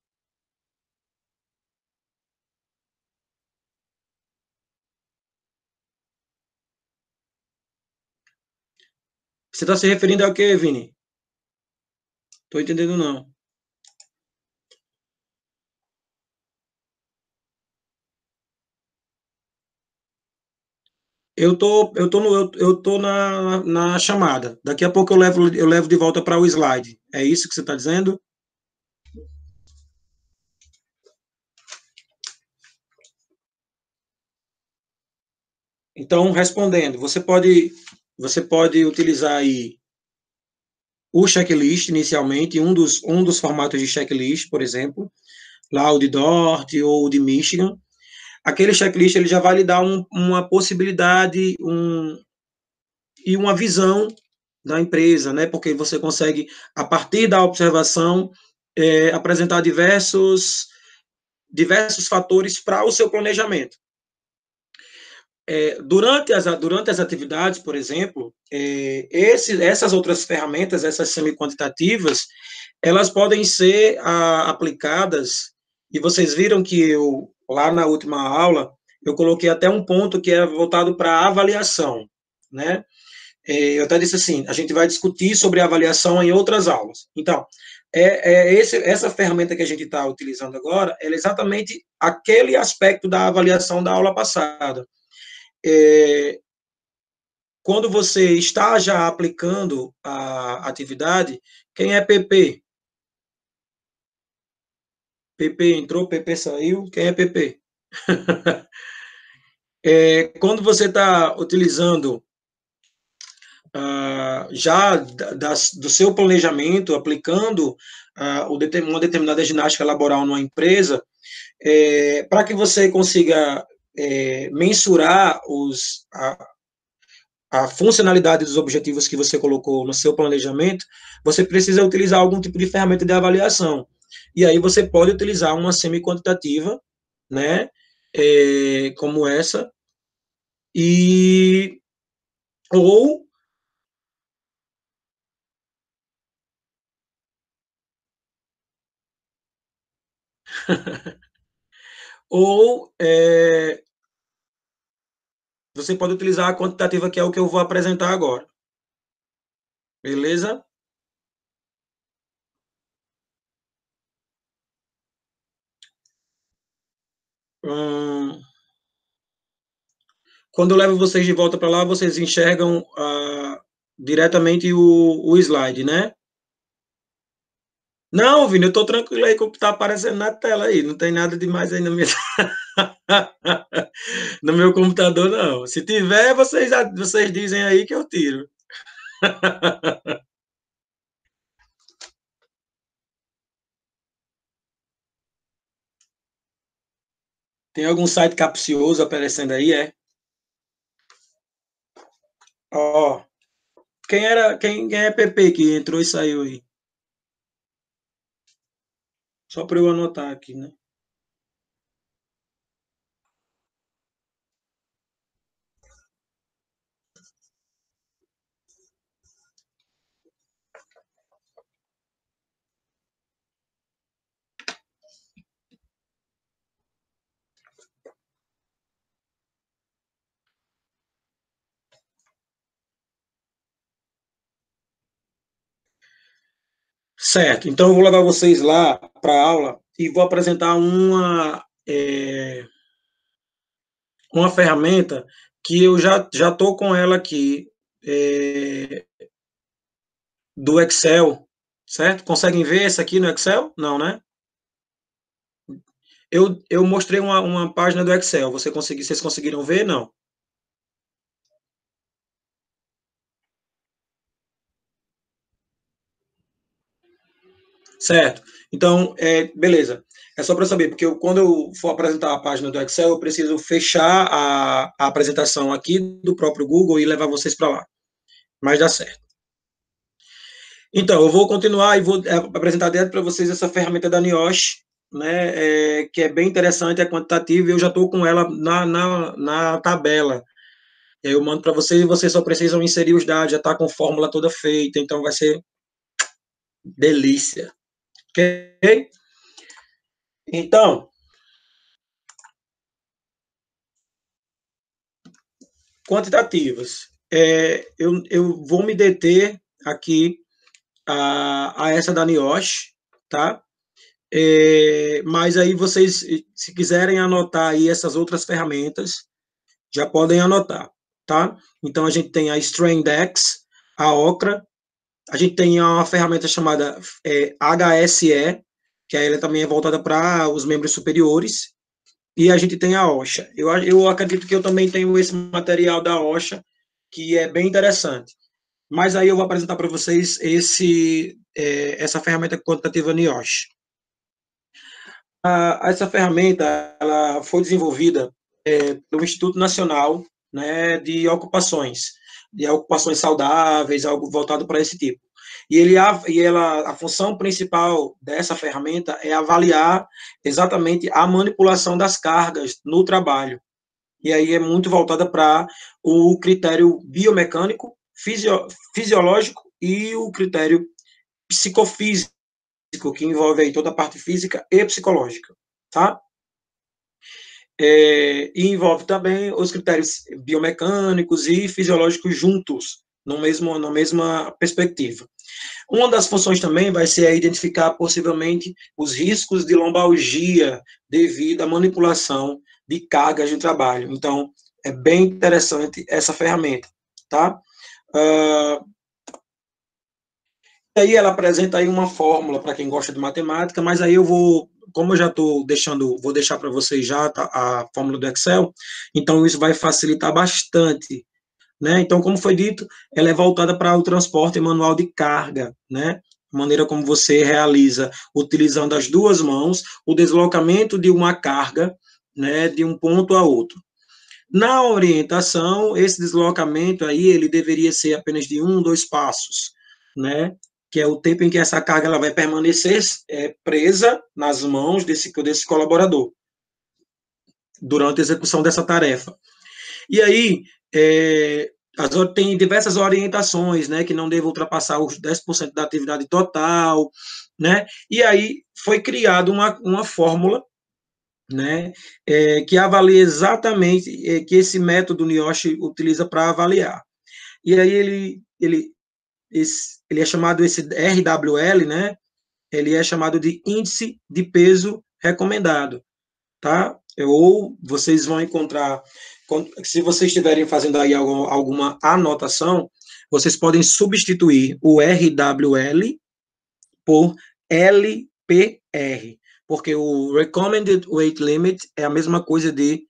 Você está se referindo ao quê, Vini? Estou entendendo, não. Eu tô na chamada. Daqui a pouco eu levo de volta para o slide. É isso que você está dizendo? Então, respondendo, você pode utilizar aí o checklist inicialmente, um dos formatos de checklist, por exemplo, lá o de Dort ou o de Michigan. Aquele checklist ele já vai lhe dar uma possibilidade e uma visão da empresa, né? Porque você consegue, a partir da observação, apresentar diversos fatores para o seu planejamento. Durante as atividades, por exemplo, essas outras ferramentas, essas semi-quantitativas, elas podem ser aplicadas, e vocês viram que eu, lá na última aula, eu coloquei até um ponto que é voltado para a avaliação, né? Eu até disse assim, a gente vai discutir sobre avaliação em outras aulas. Então, essa ferramenta que a gente está utilizando agora, é exatamente aquele aspecto da avaliação da aula passada. É, quando você está já aplicando a atividade, quem é PP? PP entrou, PP saiu, quem é PP? Quando você está utilizando já do seu planejamento, aplicando uma determinada ginástica laboral numa empresa, para que você consiga mensurar a funcionalidade dos objetivos que você colocou no seu planejamento, você precisa utilizar algum tipo de ferramenta de avaliação. E aí você pode utilizar uma semi-quantitativa, né, como essa, e ou ou você pode utilizar a quantitativa, que é o que eu vou apresentar agora. Beleza? Hum, quando eu levo vocês de volta para lá, vocês enxergam diretamente o slide, né? Não, Vini, eu tô tranquilo aí com o que tá aparecendo na tela aí. Não tem nada demais aí no meu computador, não. Se tiver, vocês dizem aí que eu tiro. Tem algum site capcioso aparecendo aí, é? Ó, quem é PP que entrou e saiu aí? Só para eu anotar aqui, né? Certo, então eu vou levar vocês lá para a aula e vou apresentar uma ferramenta que eu já estou com ela aqui, é, do Excel, certo? Conseguem ver essa aqui no Excel? Não, né? Eu mostrei uma página do Excel, vocês conseguiram ver? Não. Certo. Então, beleza. É só para saber, porque quando eu for apresentar a página do Excel, eu preciso fechar a apresentação aqui do próprio Google e levar vocês para lá. Mas dá certo. Então, eu vou continuar e vou apresentar direto para vocês essa ferramenta da NIOSH, né, que é bem interessante, é quantitativa, e eu já estou com ela na tabela. Eu mando para vocês e vocês só precisam inserir os dados, já está com fórmula toda feita, então vai ser delícia. Ok? Então, quantitativas. eu vou me deter aqui a essa da NIOSH, tá? Mas aí vocês, se quiserem anotar aí essas outras ferramentas, já podem anotar, tá? Então, a gente tem a StrainDex, a Okra, a gente tem uma ferramenta chamada HSE, que aí ela também é voltada para os membros superiores, e a gente tem a OSHA. Eu acredito que eu também tenho esse material da OSHA, que é bem interessante. Mas aí eu vou apresentar para vocês essa ferramenta quantitativa NIOSH. Essa ferramenta ela foi desenvolvida pelo Instituto Nacional, né, de ocupações saudáveis, algo voltado para esse tipo. A função principal dessa ferramenta é avaliar exatamente a manipulação das cargas no trabalho. E aí é muito voltada para o critério biomecânico, fisiológico e o critério psicofísico, que envolve aí toda a parte física e psicológica, tá? E envolve também os critérios biomecânicos e fisiológicos juntos, na mesma perspectiva. Uma das funções também vai ser identificar possivelmente os riscos de lombalgia devido à manipulação de cargas de trabalho. Então, é bem interessante essa ferramenta, tá? Aí ela apresenta aí uma fórmula para quem gosta de matemática, mas aí como eu já estou vou deixar para vocês já a fórmula do Excel, então isso vai facilitar bastante, né? Então, como foi dito, ela é voltada para o transporte manual de carga, né? A maneira como você realiza, utilizando as duas mãos, o deslocamento de uma carga, né, de um ponto a outro. Na orientação, esse deslocamento aí, ele deveria ser apenas de 2 passos, né? Que é o tempo em que essa carga ela vai permanecer presa nas mãos desse colaborador durante a execução dessa tarefa. E aí, tem diversas orientações, né, que não devem ultrapassar os 10% da atividade total, né? E aí foi criada uma fórmula, né, que avalia exatamente que esse método NIOSH utiliza para avaliar. E aí ele é chamado esse RWL, né? Ele é chamado de índice de peso recomendado, tá? Ou vocês vão encontrar, se vocês estiverem fazendo aí alguma anotação, vocês podem substituir o RWL por LPR, porque o Recommended Weight Limit é a mesma coisa de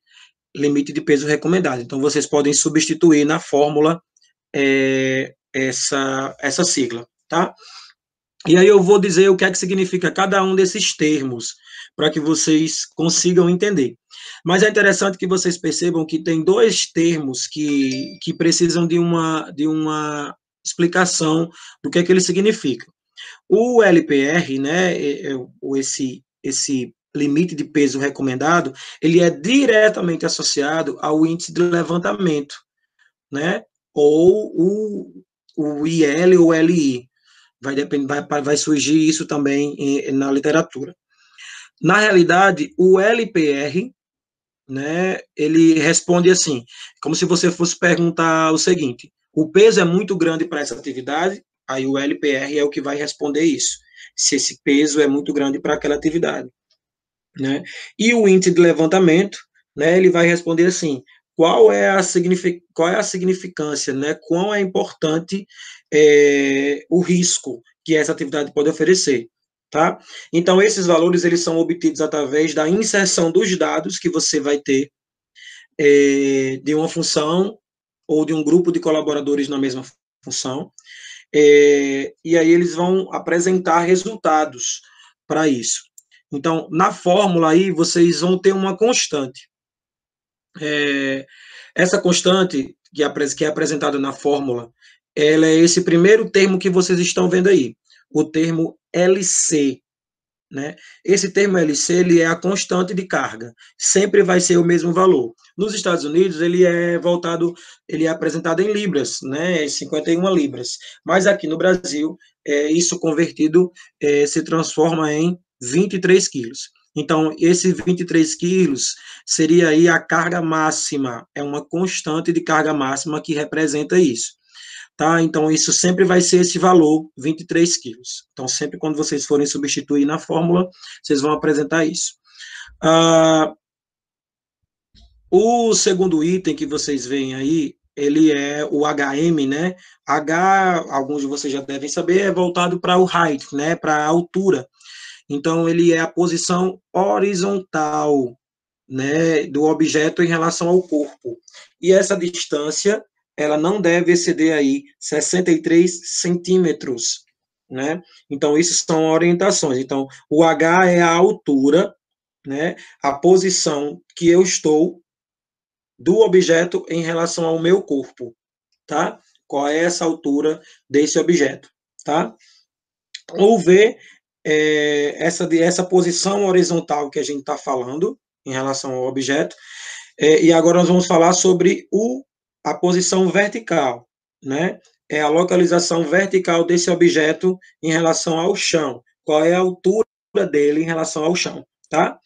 limite de peso recomendado. Então, vocês podem substituir na fórmula essa sigla, tá? E aí eu vou dizer o que é que significa cada um desses termos, para que vocês consigam entender. Mas é interessante que vocês percebam que tem 2 termos que precisam de uma explicação do que é que ele significa. O LPR, né, esse limite de peso recomendado, ele é diretamente associado ao índice de levantamento, né, ou o IL ou LI. Vai surgir isso também na literatura. Na realidade, o LPR, né, ele responde assim, como se você fosse perguntar o seguinte: o peso é muito grande para essa atividade? Aí o LPR é o que vai responder isso, se esse peso é muito grande para aquela atividade, né? E o índice de levantamento, né, ele vai responder assim: qual é a significância, né? Quão é importante o risco que essa atividade pode oferecer, tá? Então, esses valores, eles são obtidos através da inserção dos dados que você vai ter de uma função ou de um grupo de colaboradores na mesma função, e aí eles vão apresentar resultados para isso. Então, na fórmula aí, vocês vão ter uma constante. Essa constante, que é apresentada na fórmula, ela é esse primeiro termo que vocês estão vendo aí, o termo LC, né? Esse termo LC, ele é a constante de carga, sempre vai ser o mesmo valor. Nos Estados Unidos, ele é apresentado em libras, né? 51 libras, mas aqui no Brasil, isso convertido se transforma em 23 quilos. Então, esse 23 quilos seria aí a carga máxima, é uma constante de carga máxima que representa isso, tá? Então, isso sempre vai ser esse valor, 23 quilos. Então, sempre quando vocês forem substituir na fórmula, vocês vão apresentar isso. O segundo item que vocês veem aí, ele é o HM, né? H, alguns de vocês já devem saber, é voltado para o height, né? Para a altura. Então, ele é a posição horizontal, né, do objeto em relação ao corpo. E essa distância, ela não deve exceder aí 63 centímetros, né? Então, isso são orientações. Então, o H é a altura, né, a posição que eu estou do objeto em relação ao meu corpo, tá? Qual é essa altura desse objeto, tá? O V essa posição horizontal que a gente está falando em relação ao objeto, e agora nós vamos falar sobre a posição vertical, né? É a localização vertical desse objeto em relação ao chão. Qual é a altura dele em relação ao chão, tá?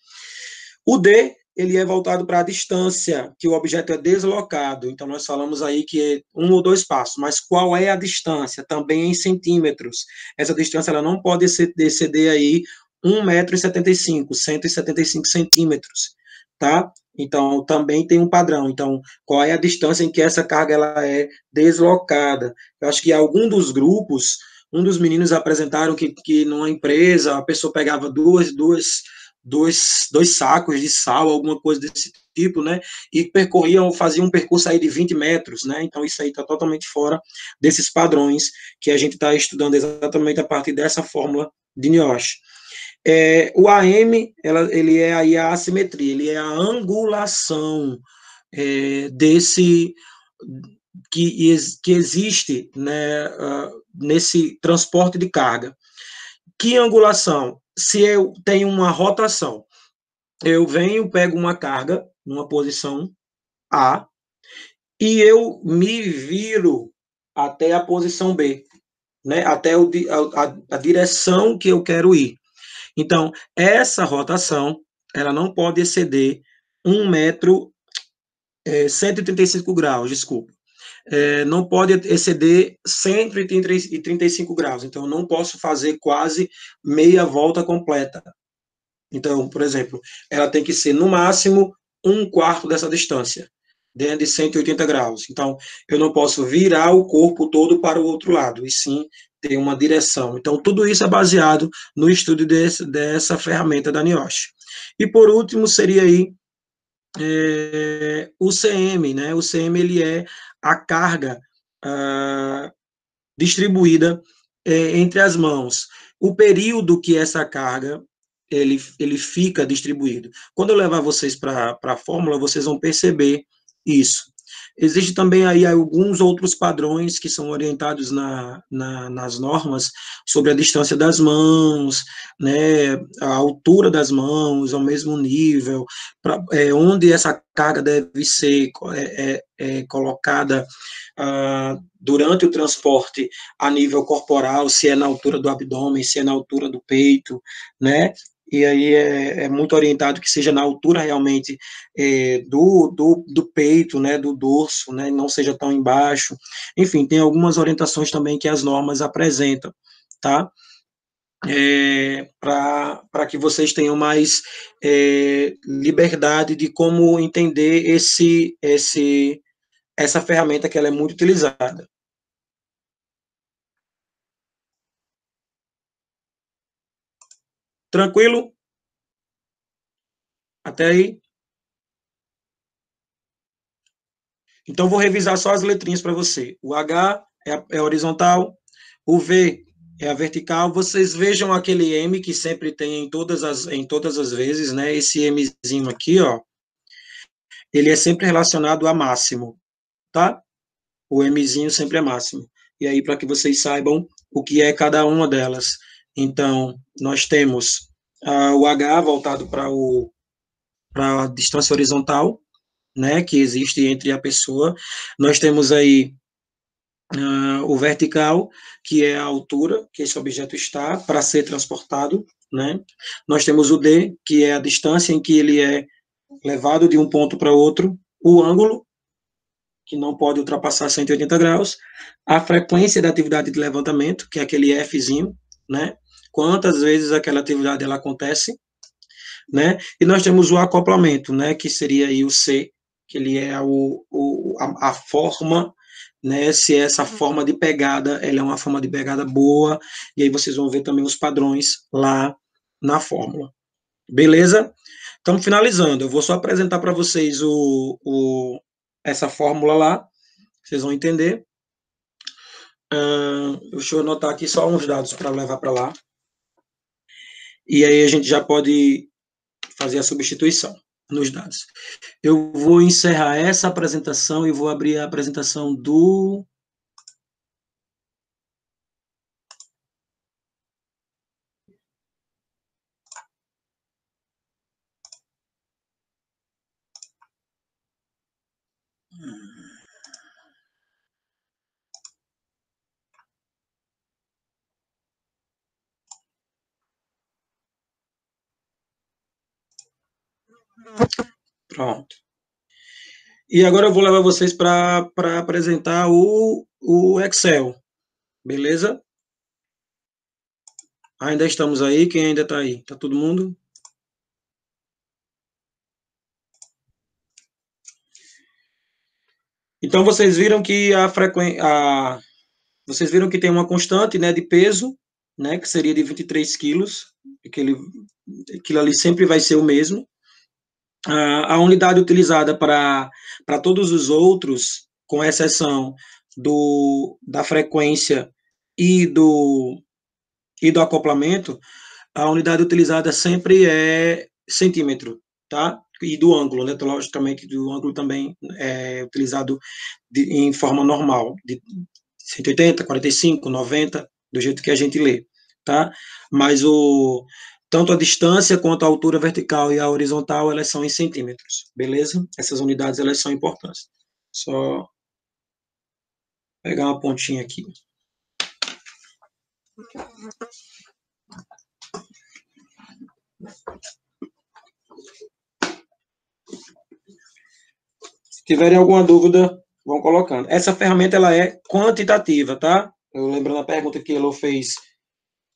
O D, ele é voltado para a distância que o objeto é deslocado. Então, nós falamos aí que é 1 ou 2 passos, mas qual é a distância? Também em centímetros. Essa distância ela não pode exceder aí 1,75 m, 175 centímetros, tá? Então, também tem um padrão. Então, qual é a distância em que essa carga ela é deslocada? Eu acho que algum dos grupos, um dos meninos apresentaram que numa empresa a pessoa pegava dois sacos de sal, alguma coisa desse tipo, né? E faziam um percurso aí de 20 metros, né? Então, isso aí está totalmente fora desses padrões que a gente está estudando exatamente a partir dessa fórmula de Niosh. O AM, ele é aí a assimetria, ele é a angulação desse que existe, né, nesse transporte de carga. Que angulação? Se eu tenho uma rotação, eu venho, pego uma carga, numa posição A, e eu me viro até a posição B, né? Até a direção que eu quero ir. Então, essa rotação, ela não pode exceder 1 metro, 135 graus, desculpa. Não pode exceder 135 graus. Então, eu não posso fazer quase meia volta completa. Então, por exemplo, ela tem que ser, no máximo, 1/4 dessa distância, dentro de 180 graus. Então, eu não posso virar o corpo todo para o outro lado, e sim ter uma direção. Então, tudo isso é baseado no estudo dessa ferramenta da NIOSH. E, por último, seria aí o CM, né? O CM, ele é a carga distribuída entre as mãos. O período que essa carga ele fica distribuído. Quando eu levar vocês para a fórmula, vocês vão perceber isso. Existem também aí alguns outros padrões que são orientados nas normas sobre a distância das mãos, né, a altura das mãos ao mesmo nível, onde essa carga deve ser colocada durante o transporte a nível corporal, se é na altura do abdômen, se é na altura do peito, né? E aí é muito orientado que seja na altura realmente do peito, né, do dorso, né, não seja tão embaixo. Enfim, tem algumas orientações também que as normas apresentam, tá? Para que vocês tenham mais liberdade de como entender essa ferramenta que ela é muito utilizada. Tranquilo? Até aí? Então, vou revisar só as letrinhas para você. O H é horizontal, o V é a vertical. Vocês vejam aquele M que sempre tem em todas as vezes, né? Esse Mzinho aqui, ó, ele é sempre relacionado a máximo, tá? O Mzinho sempre é máximo. E aí, para que vocês saibam o que é cada uma delas. Então, nós temos o H voltado para a distância horizontal, né, que existe entre a pessoa. Nós temos aí o vertical, que é a altura que esse objeto está para ser transportado, né? Nós temos o D, que é a distância em que ele é levado de um ponto para outro, o ângulo, que não pode ultrapassar 180 graus, a frequência da atividade de levantamento, que é aquele Fzinho, né? Quantas vezes aquela atividade ela acontece, né? E nós temos o acoplamento, né? Que seria aí o C, que ele é a forma, né? Se essa forma de pegada, ela é uma forma de pegada boa, e aí vocês vão ver também os padrões lá na fórmula. Beleza? Estamos finalizando. Eu vou só apresentar para vocês essa fórmula lá, vocês vão entender. Deixa eu anotar aqui só uns dados para levar para lá. E aí a gente já pode fazer a substituição nos dados. Eu vou encerrar essa apresentação e vou abrir a apresentação do... Pronto. E agora eu vou levar vocês para apresentar o Excel. Beleza? Ainda estamos aí? Quem ainda está aí? Está todo mundo? Então, vocês viram que vocês viram que tem uma constante, né, de peso, né, que seria de 23 quilos, aquilo ali sempre vai ser o mesmo. A unidade utilizada para todos os outros, com exceção da frequência e do acoplamento, a unidade utilizada sempre é centímetro, tá? E do ângulo, né? Logicamente, do ângulo também é utilizado em forma normal, de 180, 45, 90, do jeito que a gente lê, tá? Mas tanto a distância quanto a altura vertical e a horizontal, elas são em centímetros, beleza? Essas unidades, elas são importantes. Só pegar uma pontinha aqui. Se tiverem alguma dúvida, vão colocando. Essa ferramenta, ela é quantitativa, tá? Eu lembrando a pergunta que Elo fez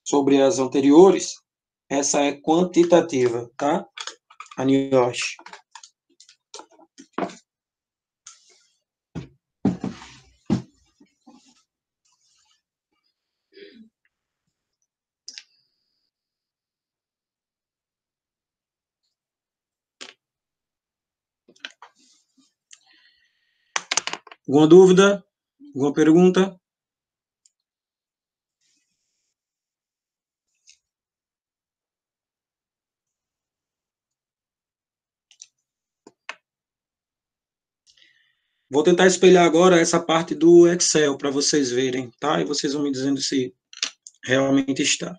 sobre as anteriores, essa é quantitativa, tá? A NIOSH. Alguma dúvida? Alguma pergunta? Vou tentar espelhar agora essa parte do Excel para vocês verem, tá? E vocês vão me dizendo se realmente está.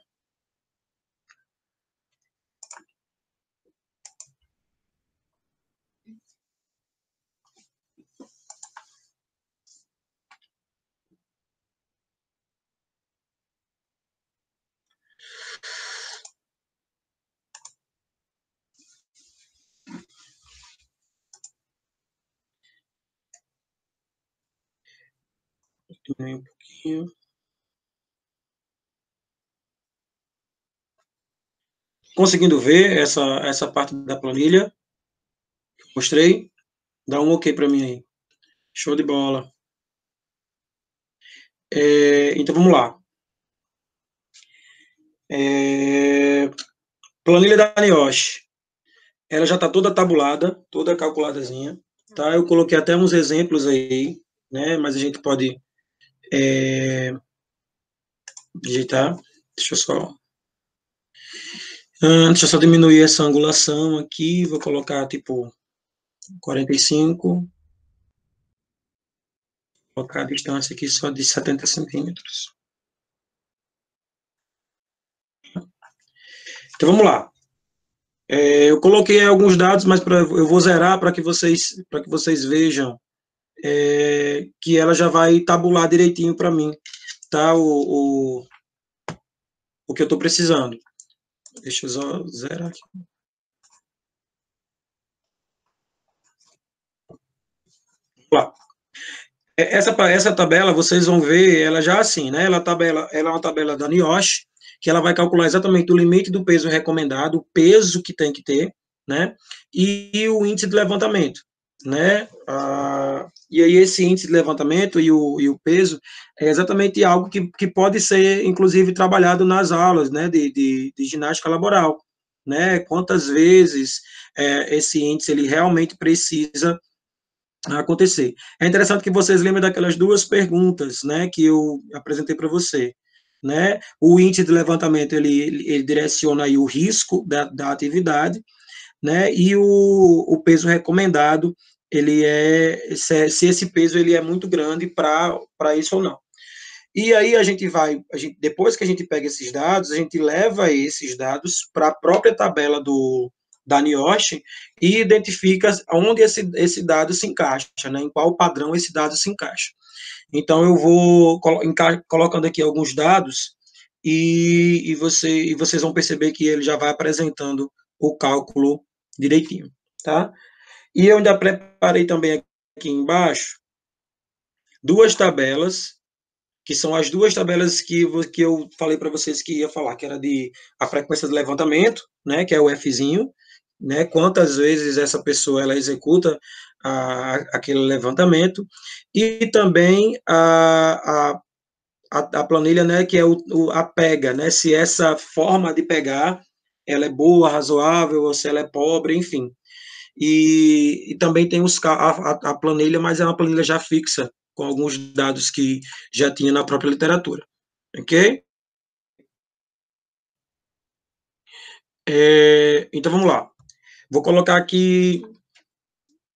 Um pouquinho. Conseguindo ver essa parte da planilha? Mostrei? Dá um OK para mim aí. Show de bola. Então, vamos lá. Planilha da NIOSH. Ela já está toda tabulada, toda calculadazinha, tá? Eu coloquei até uns exemplos aí, né? Mas a gente pode digitar. Deixa eu só diminuir essa angulação aqui, vou colocar tipo 45, colocar a distância aqui só de 70 centímetros. Então vamos lá. Eu coloquei alguns dados, mas eu vou zerar para que vocês vejam que ela já vai tabular direitinho para mim, tá? O que eu estou precisando. Deixa eu só zerar aqui. Vamos lá. Essa tabela, vocês vão ver ela já assim, né? Ela é uma tabela da NIOSH, que ela vai calcular exatamente o limite do peso recomendado, o peso que tem que ter, né? E o índice de levantamento, né? E aí esse índice de levantamento e o peso é exatamente algo que pode ser, inclusive, trabalhado nas aulas, né? De ginástica laboral, né? Quantas vezes esse índice ele realmente precisa acontecer. É interessante que vocês lembrem daquelas duas perguntas, né, que eu apresentei para você, né? O índice de levantamento ele direciona aí o risco da atividade, né? E o peso recomendado ele se esse peso ele é muito grande para isso ou não. E aí depois que a gente pega esses dados, a gente leva esses dados para a própria tabela da NIOSH e identifica onde esse dado se encaixa, né, em qual padrão esse dado se encaixa. Então, eu vou colocando aqui alguns dados e vocês vão perceber que ele já vai apresentando o cálculo direitinho, tá? E eu ainda preparei também aqui embaixo duas tabelas que são as duas tabelas que eu falei para vocês que ia falar, que era de a frequência de levantamento, né, que é o Fzinho, né, quantas vezes essa pessoa ela executa aquele levantamento, e também a planilha, né, que é a pega, né, se essa forma de pegar ela é boa, razoável, ou se ela é pobre, enfim. E também tem a planilha, mas é uma planilha já fixa, com alguns dados que já tinha na própria literatura. Ok? Então vamos lá. Vou colocar aqui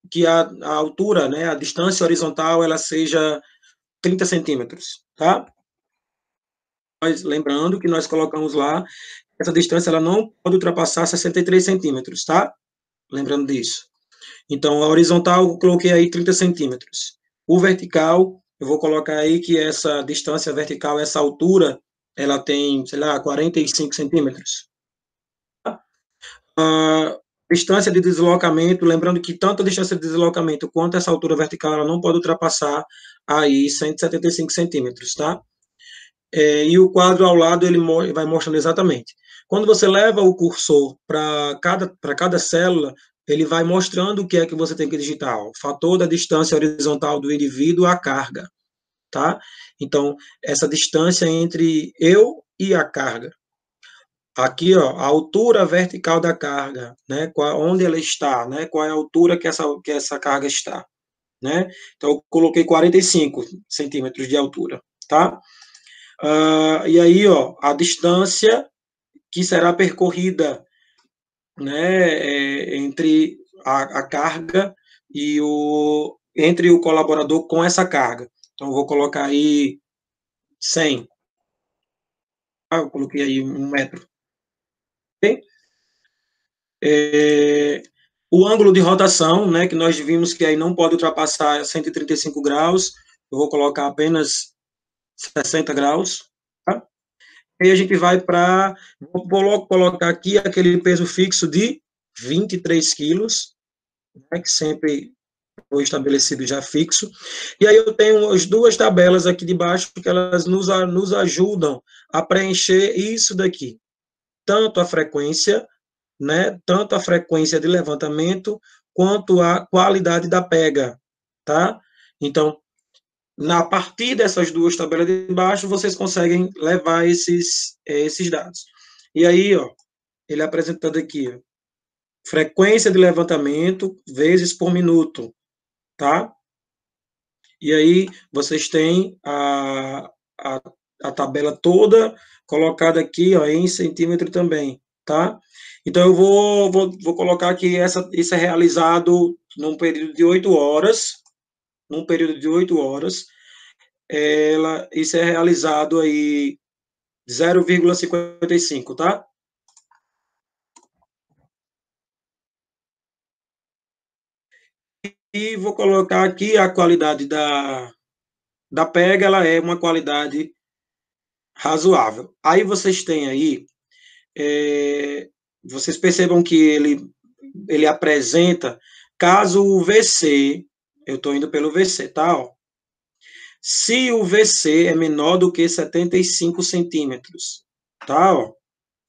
que a altura, né, a distância horizontal, ela seja 30 centímetros, tá? Mas lembrando que nós colocamos lá, essa distância ela não pode ultrapassar 63 centímetros, tá? Lembrando disso. Então, a horizontal, eu coloquei aí 30 centímetros. O vertical, eu vou colocar aí que essa distância vertical, essa altura, ela tem, sei lá, 45 centímetros. A distância de deslocamento, lembrando que tanto a distância de deslocamento quanto essa altura vertical, ela não pode ultrapassar aí 175 centímetros, tá? E o quadro ao lado, ele vai mostrando exatamente. Quando você leva o cursor para cada célula, ele vai mostrando o que é que você tem que digitar. O fator da distância horizontal do indivíduo à carga, tá? Então, essa distância entre eu e a carga. Aqui, ó, a altura vertical da carga, né? Onde ela está, né? Qual é a altura que essa carga está, né? Então, eu coloquei 45 centímetros de altura, tá? E aí, ó, a distância que será percorrida, né, entre a carga e entre o colaborador com essa carga. Então, eu vou colocar aí 100. Eu coloquei aí 1 metro. Okay? O ângulo de rotação, né, que nós vimos que aí não pode ultrapassar 135 graus, eu vou colocar apenas 60 graus, tá? E a gente vai vou colocar aqui aquele peso fixo de 23 quilos, né, que sempre foi estabelecido já fixo. E aí eu tenho as duas tabelas aqui de baixo, que elas nos ajudam a preencher isso daqui. Tanto a frequência de levantamento, quanto a qualidade da pega, tá? Então, a partir dessas duas tabelas de baixo, vocês conseguem levar esses dados. E aí, ó, ele apresentando aqui, ó, frequência de levantamento vezes por minuto, tá? E aí, vocês têm a, a tabela toda colocada aqui, ó, em centímetro também, tá? Então, eu vou colocar que isso é realizado num período de 8 horas, isso é realizado aí 0,55, tá? vou colocar aqui a qualidade da pega, ela é uma qualidade razoável. Aí vocês têm aí, vocês percebam que ele apresenta, caso o VC, eu estou indo pelo VC, tá? Ó, se o VC é menor do que 75 centímetros, tá? Ó,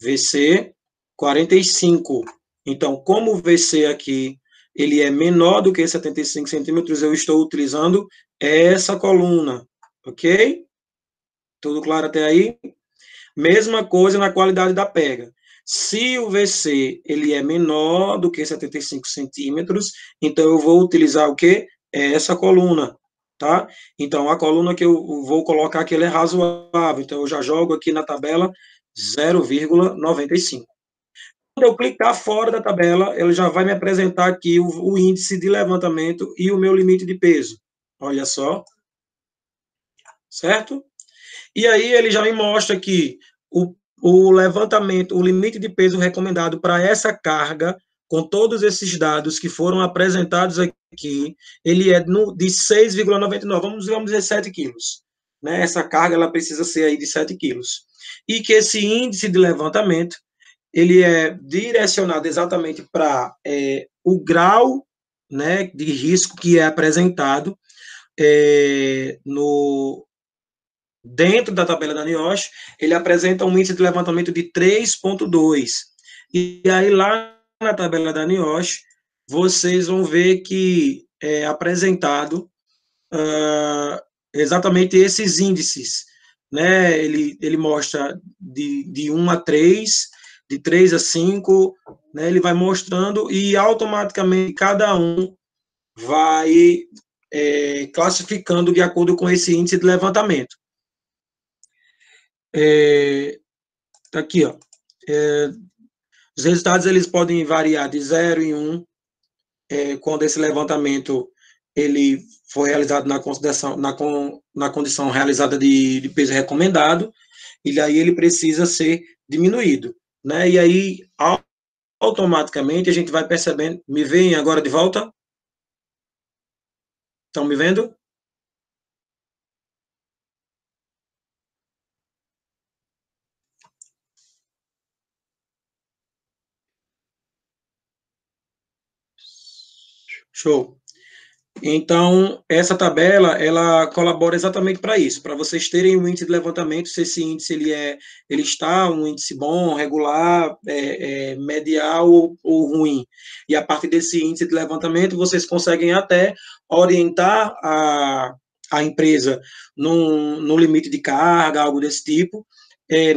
VC 45. Então, como o VC aqui ele é menor do que 75 centímetros, eu estou utilizando essa coluna, ok? Tudo claro até aí? Mesma coisa na qualidade da pega. Se o VC ele é menor do que 75 centímetros, então eu vou utilizar o quê? Essa coluna, tá? Então, a coluna que eu vou colocar aqui, ela é razoável. Então, eu já jogo aqui na tabela 0,95. Quando eu clicar fora da tabela, ele já vai me apresentar aqui o índice de levantamento e o meu limite de peso. Olha só, certo? E aí ele já me mostra que o levantamento, o limite de peso recomendado para essa carga, com todos esses dados que foram apresentados aqui, ele é de 6,99, vamos dizer 7 quilos. Né? Essa carga ela precisa ser aí de 7 quilos. E que esse índice de levantamento, ele é direcionado exatamente para o grau, né, de risco que é apresentado dentro da tabela da NIOSH, ele apresenta um índice de levantamento de 3,2. E aí, lá na tabela da NIOSH, vocês vão ver que é apresentado exatamente esses índices. Né? Ele mostra de 1 a 3, de 3 a 5, né? Ele vai mostrando e automaticamente cada um vai classificando de acordo com esse índice de levantamento. Tá aqui, ó. Os resultados eles podem variar de 0 em 1, quando esse levantamento ele foi realizado na condição realizada de peso recomendado, e aí ele precisa ser diminuído, né? E aí automaticamente a gente vai percebendo. Me veem agora de volta? Estão me vendo? Show. Então, essa tabela, ela colabora exatamente para isso, para vocês terem o índice de levantamento, se esse índice ele está um índice bom, regular, medial ou ruim. E a partir desse índice de levantamento, vocês conseguem até orientar a empresa no limite de carga, algo desse tipo,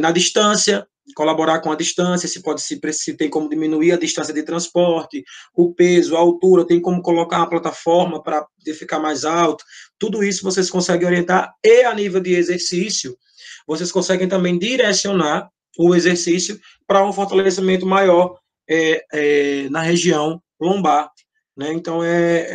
na distância, colaborar com a distância, se tem como diminuir a distância de transporte, o peso, a altura, tem como colocar uma plataforma para ficar mais alto, tudo isso vocês conseguem orientar, e a nível de exercício, vocês conseguem também direcionar o exercício para um fortalecimento maior na região lombar. Né? Então,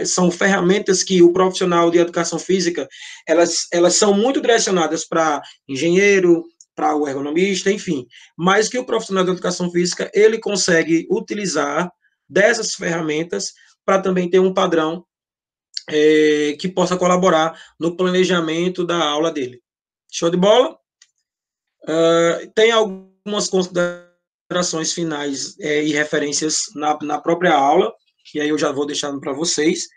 são ferramentas que o profissional de educação física, elas são muito direcionadas para engenheiro, para o ergonomista, enfim, mas que o profissional de educação física, ele consegue utilizar dessas ferramentas para também ter um padrão que possa colaborar no planejamento da aula dele. Show de bola? Tem algumas considerações finais e referências na própria aula, e aí eu já vou deixando para vocês.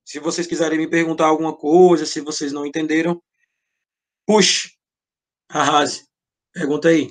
Se vocês quiserem me perguntar alguma coisa, se vocês não entenderam, puxe, arrase. Pergunta aí.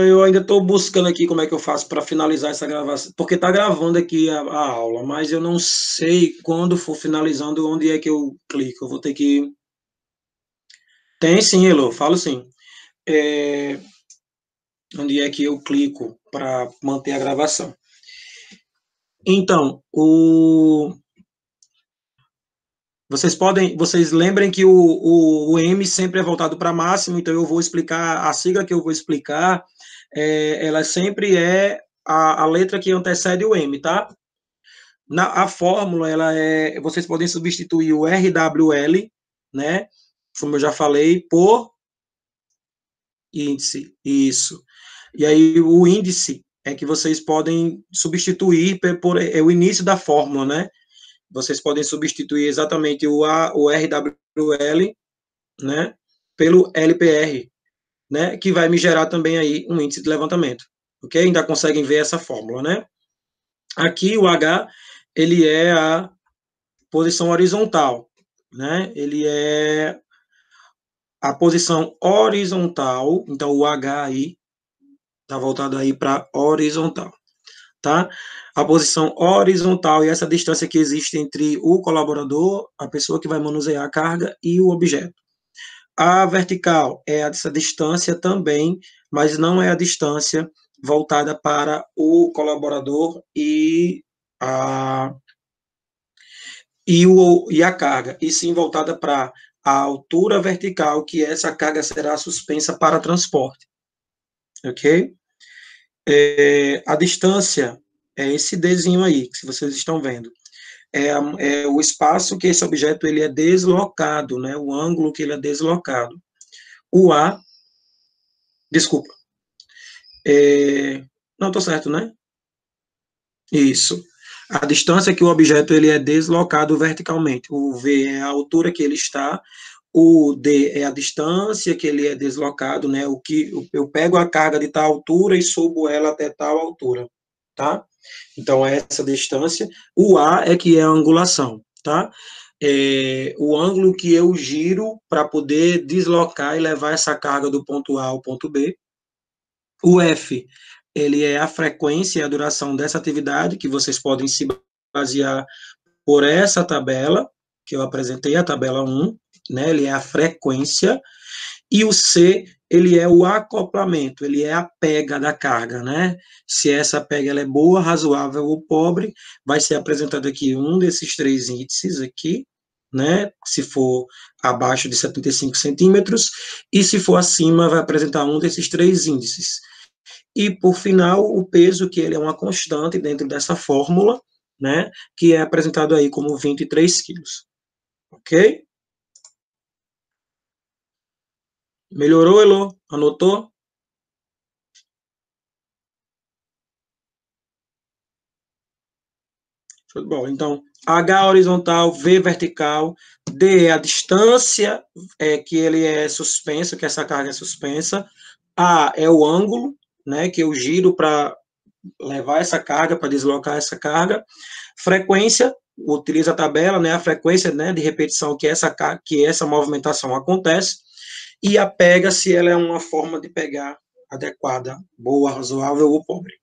Eu ainda estou buscando aqui como é que eu faço para finalizar essa gravação, porque está gravando aqui a aula, mas eu não sei quando for finalizando onde é que eu clico. Eu vou ter que. Tem sim, Elo, falo sim. onde é que eu clico para manter a gravação. Então, vocês lembrem que o M sempre é voltado para máximo, então eu vou explicar, a sigla que eu vou explicar, ela sempre é a letra que antecede o M, tá? A fórmula, vocês podem substituir o RWL, né? Como eu já falei, por índice, isso. E aí o índice é que vocês podem substituir por o início da fórmula, né? Vocês podem substituir exatamente o RWL, né, pelo LPR, né, que vai me gerar também aí um índice de levantamento, ok? Ainda conseguem ver essa fórmula, né? Aqui o H, ele é a posição horizontal, né? Ele é a posição horizontal, então o H aí está voltado aí para horizontal, tá? A posição horizontal e essa distância que existe entre o colaborador, a pessoa que vai manusear a carga e o objeto. A vertical é essa distância também, mas não é a distância voltada para o colaborador e a carga, e sim voltada para a altura vertical, que essa carga será suspensa para transporte, ok? A distância é esse Dzinho aí, que vocês estão vendo. É o espaço que esse objeto ele é deslocado, né? O ângulo que ele é deslocado. O A, desculpa, não estou certo, né? Isso. A distância que o objeto ele é deslocado verticalmente. O V é a altura que ele está, o D é a distância que ele é deslocado, né? O que eu pego a carga de tal altura e subo ela até tal altura, tá? Então é essa distância. O A é que é a angulação, tá? O ângulo que eu giro para poder deslocar e levar essa carga do ponto A ao ponto B. O F, ele é a frequência e a duração dessa atividade, que vocês podem se basear por essa tabela, que eu apresentei, a tabela 1, né? Ele é a frequência. E o C, ele é o acoplamento, ele é a pega da carga, né? Se essa pega ela é boa, razoável ou pobre, vai ser apresentado aqui um desses três índices aqui, né? Se for abaixo de 75 centímetros, e se for acima, vai apresentar um desses três índices. E, por final, o peso, que ele é uma constante dentro dessa fórmula, né? Que é apresentado aí como 23 quilos. Ok? Melhorou, Elô? Anotou? Show de bola. Então, H horizontal, V vertical, D é a distância que ele é suspenso, que essa carga é suspensa. A é o ângulo, né, que eu giro para levar essa carga, para deslocar essa carga. Frequência, utiliza a tabela, né, a frequência, né, de repetição que essa movimentação acontece. E a pega, se ela é uma forma de pegar adequada, boa, razoável ou pobre.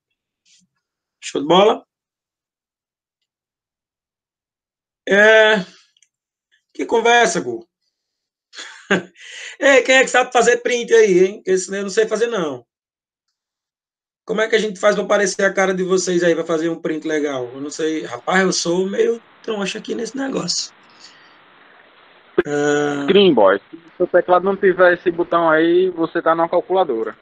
Show de bola? É, que conversa, Gu. Ei, quem é que sabe fazer print aí, hein? Esse eu não sei fazer, não. Como é que a gente faz para aparecer a cara de vocês aí para fazer um print legal? Eu não sei. Rapaz, eu sou meio troncho aqui nesse negócio. Screen, boy. Se o seu teclado não tiver esse botão aí, você tá na calculadora.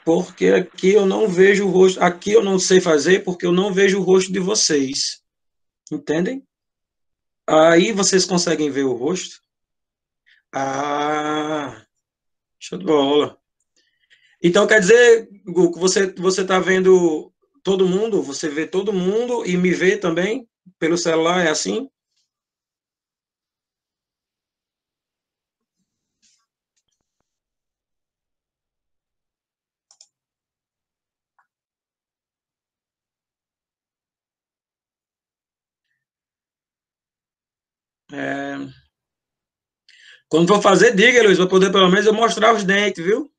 Porque aqui eu não vejo o rosto. Aqui eu não sei fazer porque eu não vejo o rosto de vocês. Entendem? Aí vocês conseguem ver o rosto. Ah, show de bola. Então quer dizer, Gu, que você tá vendo todo mundo? Você vê todo mundo e me vê também pelo celular? É assim? É... Quando for fazer, diga, Luiz, para poder pelo menos eu mostrar os dentes, viu?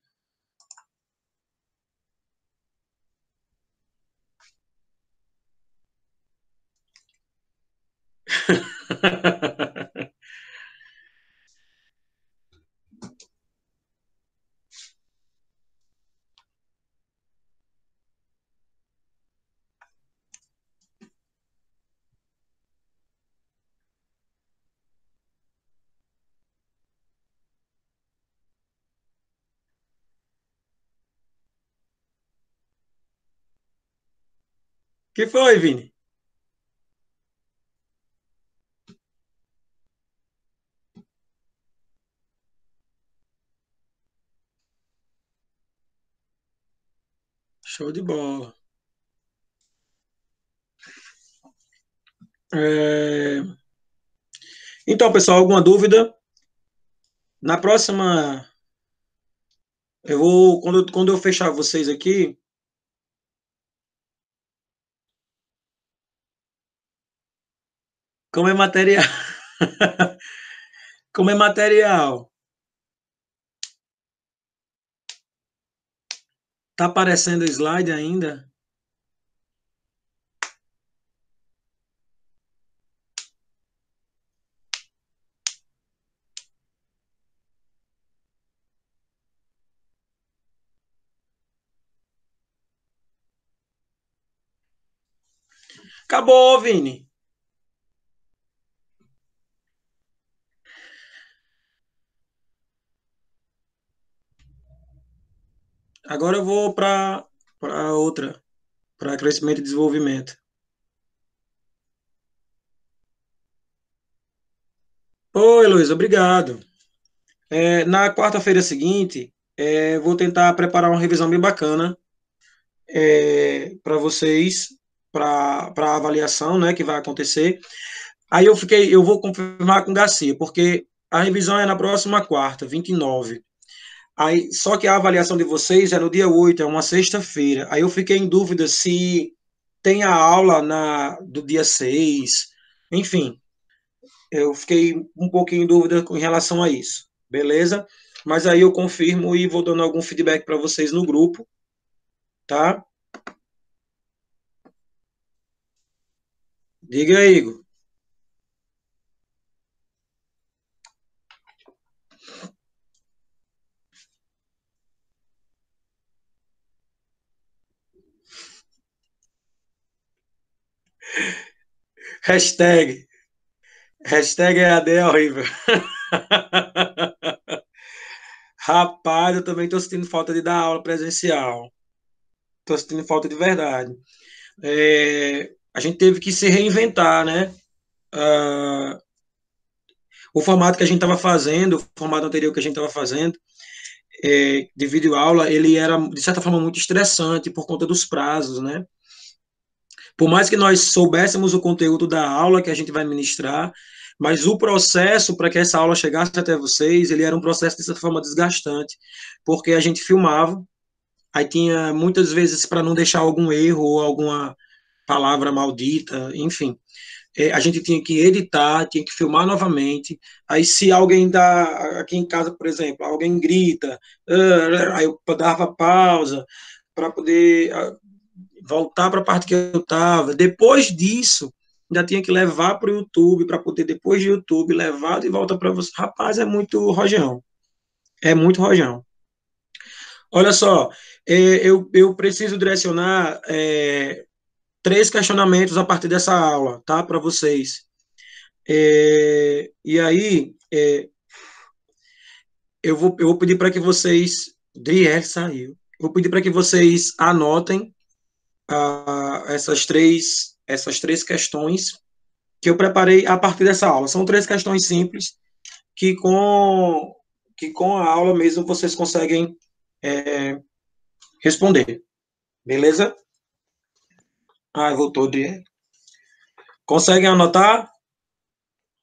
Que foi, Vini? Show de bola. É, Então, pessoal, alguma dúvida? Na próxima, eu vou, quando eu fechar vocês aqui, como é material? Como é material? Tá aparecendo o slide ainda? Acabou, Vini. Agora eu vou para outra, para crescimento e desenvolvimento. Oi, Luiz, obrigado. Na quarta-feira seguinte, vou tentar preparar uma revisão bem bacana para vocês, para a avaliação, né, que vai acontecer. Aí eu vou confirmar com o Garcia, porque a revisão é na próxima quarta, 29. Aí, só que a avaliação de vocês é no dia 8, é uma sexta-feira. Aí eu fiquei em dúvida se tem a aula do dia 6. Enfim, eu fiquei um pouquinho em dúvida com relação a isso. Beleza? Mas aí eu confirmo e vou dando algum feedback para vocês no grupo, tá? Diga aí, Igor. Hashtag. Hashtag EAD é horrível. Rapaz, eu também estou sentindo falta de dar aula presencial. Estou sentindo falta de verdade. A gente teve que se reinventar, né? Ah, o formato que a gente estava fazendo, o formato anterior que a gente estava fazendo, de videoaula, ele era, de certa forma, muito estressante por conta dos prazos, né? Por mais que nós soubéssemos o conteúdo da aula que a gente vai ministrar, mas o processo para que essa aula chegasse até vocês, ele era um processo, de certa forma, desgastante, porque a gente filmava, aí tinha muitas vezes para não deixar algum erro ou alguma palavra maldita, enfim. A gente tinha que editar, tinha que filmar novamente. Aí, se alguém dá, aqui em casa, por exemplo, alguém grita, aí eu dava pausa para poder voltar para a parte que eu estava. Depois disso, ainda tinha que levar para o YouTube, para poder, depois do YouTube, levar de volta para você. Rapaz, é muito rojão. É muito rojão. Olha só, eu preciso direcionar 3 questionamentos a partir dessa aula, tá? Para vocês. E aí, eu vou pedir para que vocês. Drier saiu. Eu vou pedir para que vocês anotem essas três questões que eu preparei a partir dessa aula. São 3 questões simples que com a aula mesmo vocês conseguem responder. Beleza? Voltou, Drier. Conseguem anotar?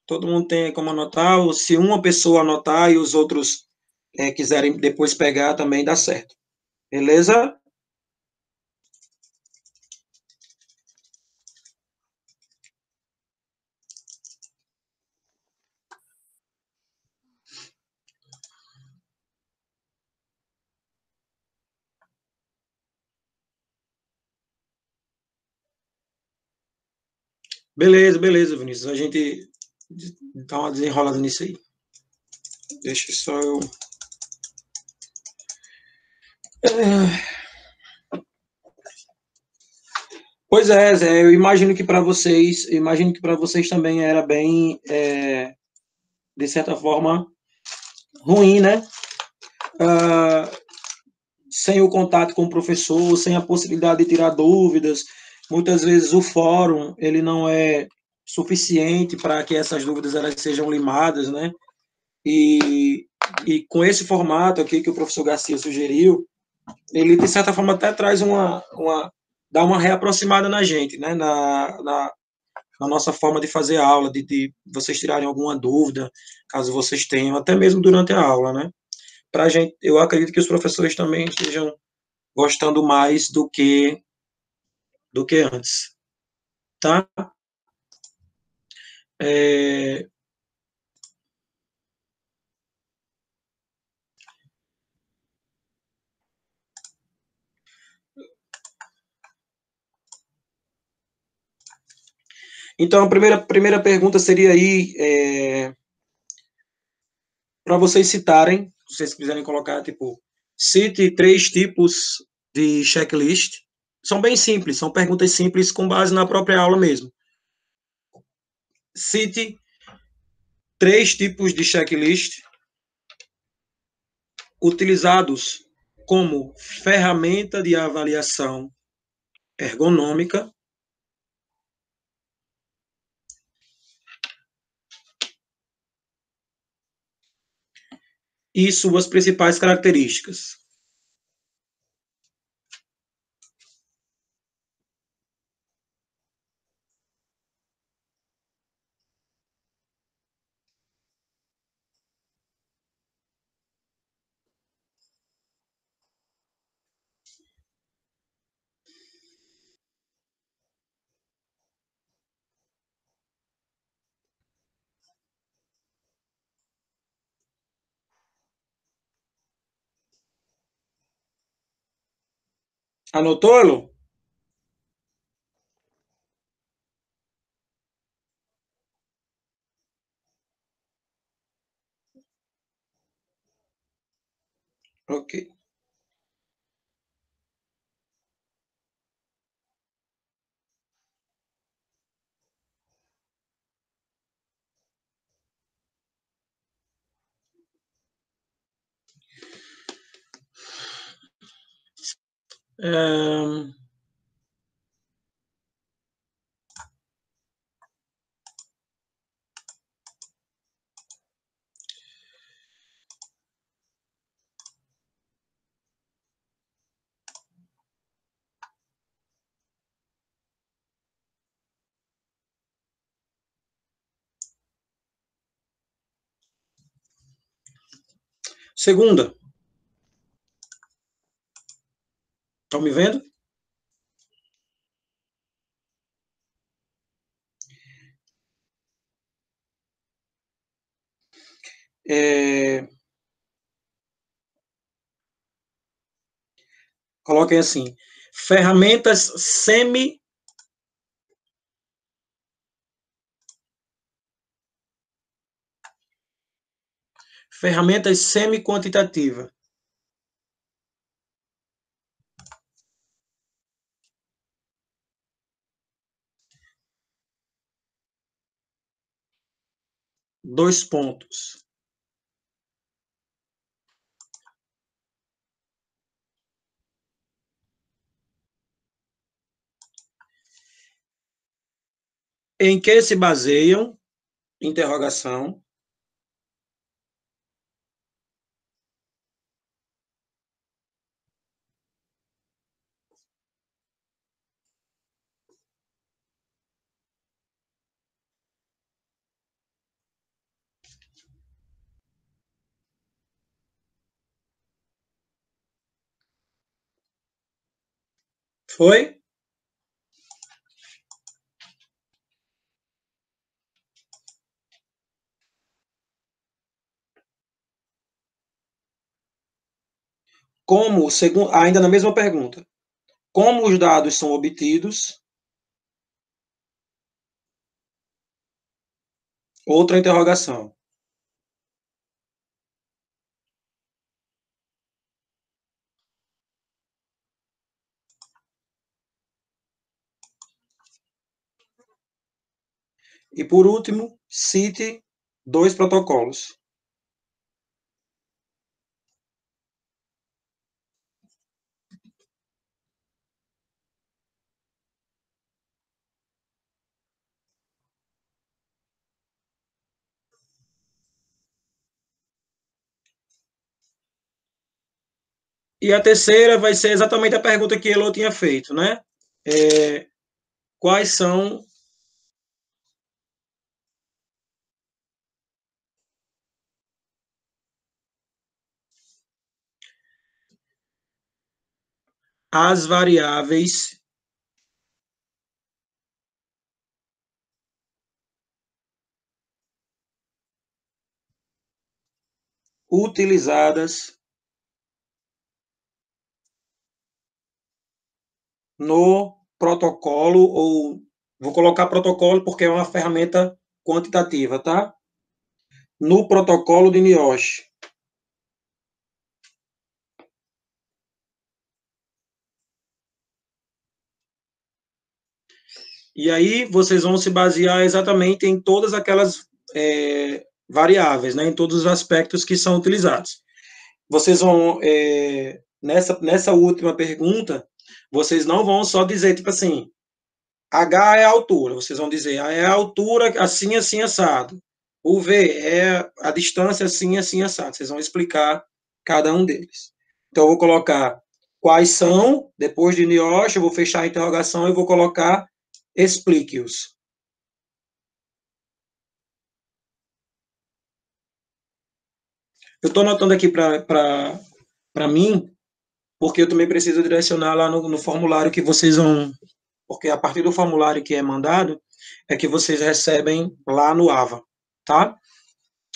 Todo mundo tem como anotar? Ou se uma pessoa anotar e os outros quiserem depois pegar, também dá certo. Beleza? Beleza, beleza, Vinícius. A gente dá uma desenrolada nisso aí. Deixa só eu. Pois é, Zé, eu imagino que para vocês também era bem, de certa forma, ruim, né? Sem o contato com o professor, sem a possibilidade de tirar dúvidas. muitas vezes o fórum ele não é suficiente para que essas dúvidas elas sejam limadas, né? E, e com esse formato aqui que o professor Garcia sugeriu, ele de certa forma até traz dá uma reaproximada na gente, né? Na nossa forma de fazer aula, de vocês tirarem alguma dúvida, caso vocês tenham, até mesmo durante a aula, né? Para a gente, eu acredito que os professores também estejam gostando mais do que antes, tá? É, então, a primeira pergunta seria aí, para vocês citarem, se vocês quiserem colocar, tipo, cite 3 tipos de checklist. São bem simples, são perguntas simples com base na própria aula mesmo. Cite 3 tipos de checklist utilizados como ferramenta de avaliação ergonômica e suas principais características. Anotou, Elo? Ok. É, segunda, estão me vendo? É, coloquem assim, ferramentas semi-quantitativa. Dois pontos. Em que se baseiam? Interrogação. Foi? Como, segundo, ainda na mesma pergunta, como os dados são obtidos? Outra interrogação. E por último, cite 2 protocolos. E a terceira vai ser exatamente a pergunta que Elô tinha feito, né? Quais são as variáveis utilizadas no protocolo, ou vou colocar protocolo porque é uma ferramenta quantitativa, tá? No protocolo de NIOSH. E aí vocês vão se basear exatamente em todas aquelas variáveis, né, em todos os aspectos que são utilizados. Vocês vão, nessa última pergunta, vocês não vão só dizer, tipo assim, H é a altura, vocês vão dizer, é a altura assim, assim, assado. O V é a distância assim, assim, assado. Vocês vão explicar cada um deles. Então, eu vou colocar quais são, depois de NIOSH, eu vou fechar a interrogação e vou colocar explique-os. Eu estou anotando aqui para mim, porque eu também preciso direcionar lá no formulário que vocês vão. Porque a partir do formulário que é mandado, é que vocês recebem lá no AVA, tá?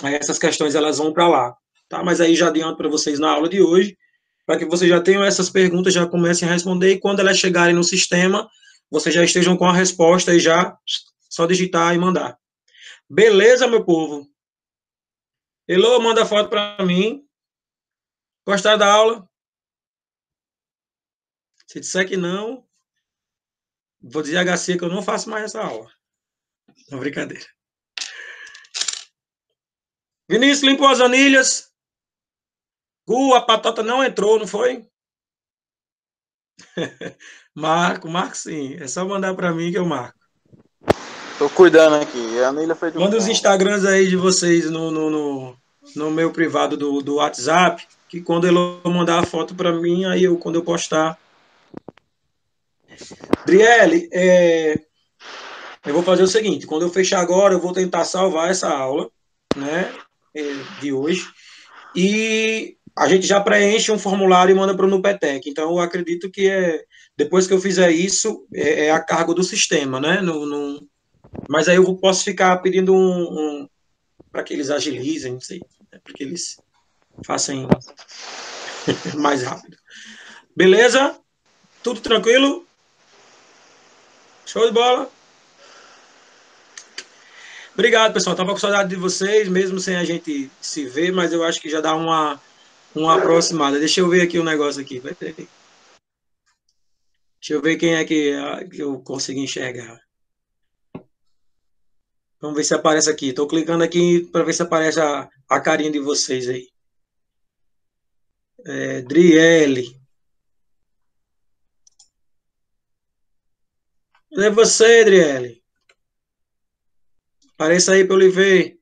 Aí essas questões elas vão para lá, tá? Mas aí já adianto para vocês na aula de hoje, para que vocês já tenham essas perguntas, já comecem a responder, e quando elas chegarem no sistema, vocês já estejam com a resposta e já só digitar e mandar. Beleza, meu povo? Elô, manda foto para mim. Gostaram da aula? Se disser que não, vou dizer a HC que eu não faço mais essa aula. Não, brincadeira. Vinícius, limpou as anilhas. A patata não entrou, não foi? Marco sim. É só mandar para mim que eu marco. Tô cuidando aqui. A anilha fez um Manda os ponto. Instagrams aí de vocês no meu privado do WhatsApp, que quando ele mandar a foto para mim, aí quando eu postar. Driele, eu vou fazer o seguinte: quando eu fechar agora, eu vou tentar salvar essa aula, né, de hoje, e a gente já preenche um formulário e manda para o Nupetec. Então, eu acredito que depois que eu fizer isso, é a cargo do sistema, né? Mas aí eu posso ficar pedindo para que eles agilizem, não sei, né, para que eles façam mais rápido. Beleza? Tudo tranquilo? Show de bola? Obrigado, pessoal. Tava com saudade de vocês, mesmo sem a gente se ver, mas eu acho que já dá uma aproximada. Deixa eu ver aqui o negócio aqui. Deixa eu ver quem é que eu consegui enxergar. Vamos ver se aparece aqui. Estou clicando aqui para ver se aparece a carinha de vocês aí. Driele. É você, Driele. Apareça aí para eu lhe ver.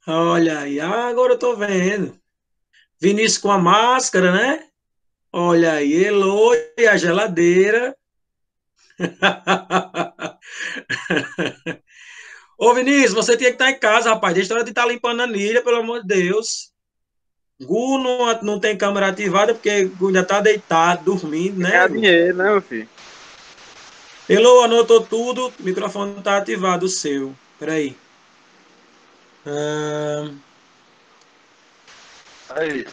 Olha aí. Agora eu estou vendo. Vinícius com a máscara, né? Olha aí, Elô e a geladeira. Ô, Vinícius, você tinha que estar em casa, rapaz. Deixa de estar limpando a anilha, pelo amor de Deus. Gu não tem câmera ativada porque Gu ainda está deitado, dormindo, né, Ganhar Gu? dinheiro, né, meu filho? Elô, anotou tudo. O microfone está ativado, o seu. Peraí. Aí.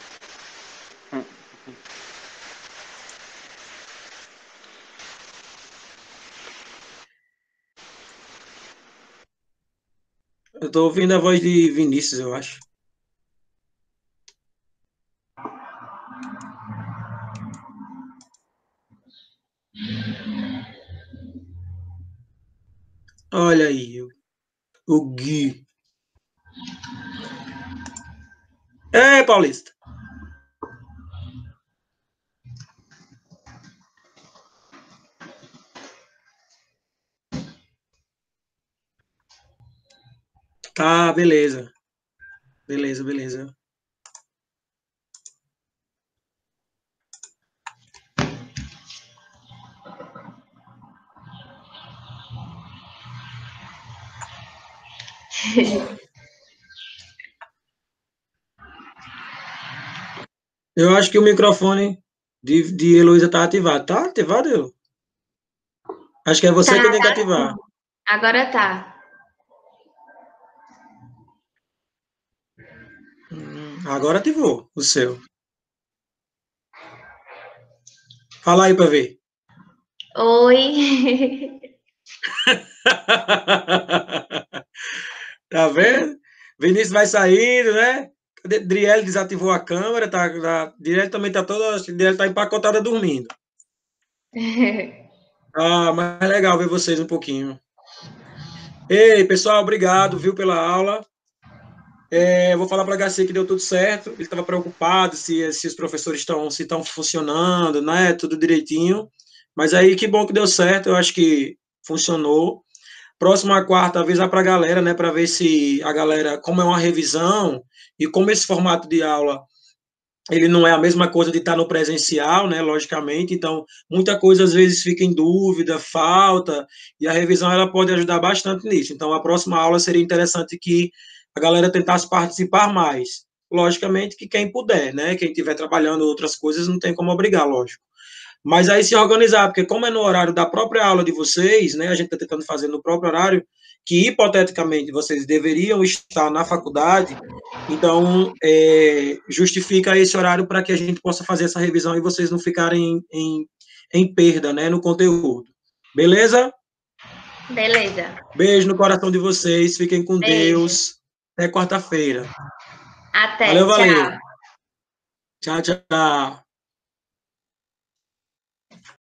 Eu estou ouvindo a voz de Vinícius, eu acho. Olha aí, o Gui. Ei, Paulista. Tá, beleza. Beleza, beleza. Eu acho que o microfone de Heloísa tá ativado. Tá ativado, eu? Acho que é você que Tá, tem que tá ativar. sim. Agora tá. Agora ativou o seu. Fala aí pra ver. Oi. Tá vendo? Vinícius vai saindo, né? Driele desativou a câmera, Driele também tá toda. Acho que Driele tá empacotada dormindo. Ah, mas é legal ver vocês um pouquinho. Ei, pessoal, obrigado, viu, pela aula. Vou falar para o HC que deu tudo certo. Ele estava preocupado se os professores estão funcionando, né? Tudo direitinho. Mas aí que bom que deu certo. Eu acho que funcionou. Próxima quarta, avisar para a galera, né? Para ver se a galera, como é uma revisão e como esse formato de aula ele não é a mesma coisa de estar no presencial, né? Logicamente, então muita coisa às vezes fica em dúvida, falta, e a revisão ela pode ajudar bastante nisso. Então a próxima aula seria interessante que a galera tentasse participar mais. Logicamente que quem puder, né? Quem estiver trabalhando outras coisas não tem como obrigar, lógico. Mas aí se organizar, porque como é no horário da própria aula de vocês, né? A gente está tentando fazer no próprio horário, que hipoteticamente vocês deveriam estar na faculdade, então justifica esse horário para que a gente possa fazer essa revisão e vocês não ficarem em perda, né? No conteúdo. Beleza? Beleza. Beijo no coração de vocês, fiquem com Beijo. Deus. Até quarta-feira. Até. Valeu, Tchau. valeu. Tchau, tchau.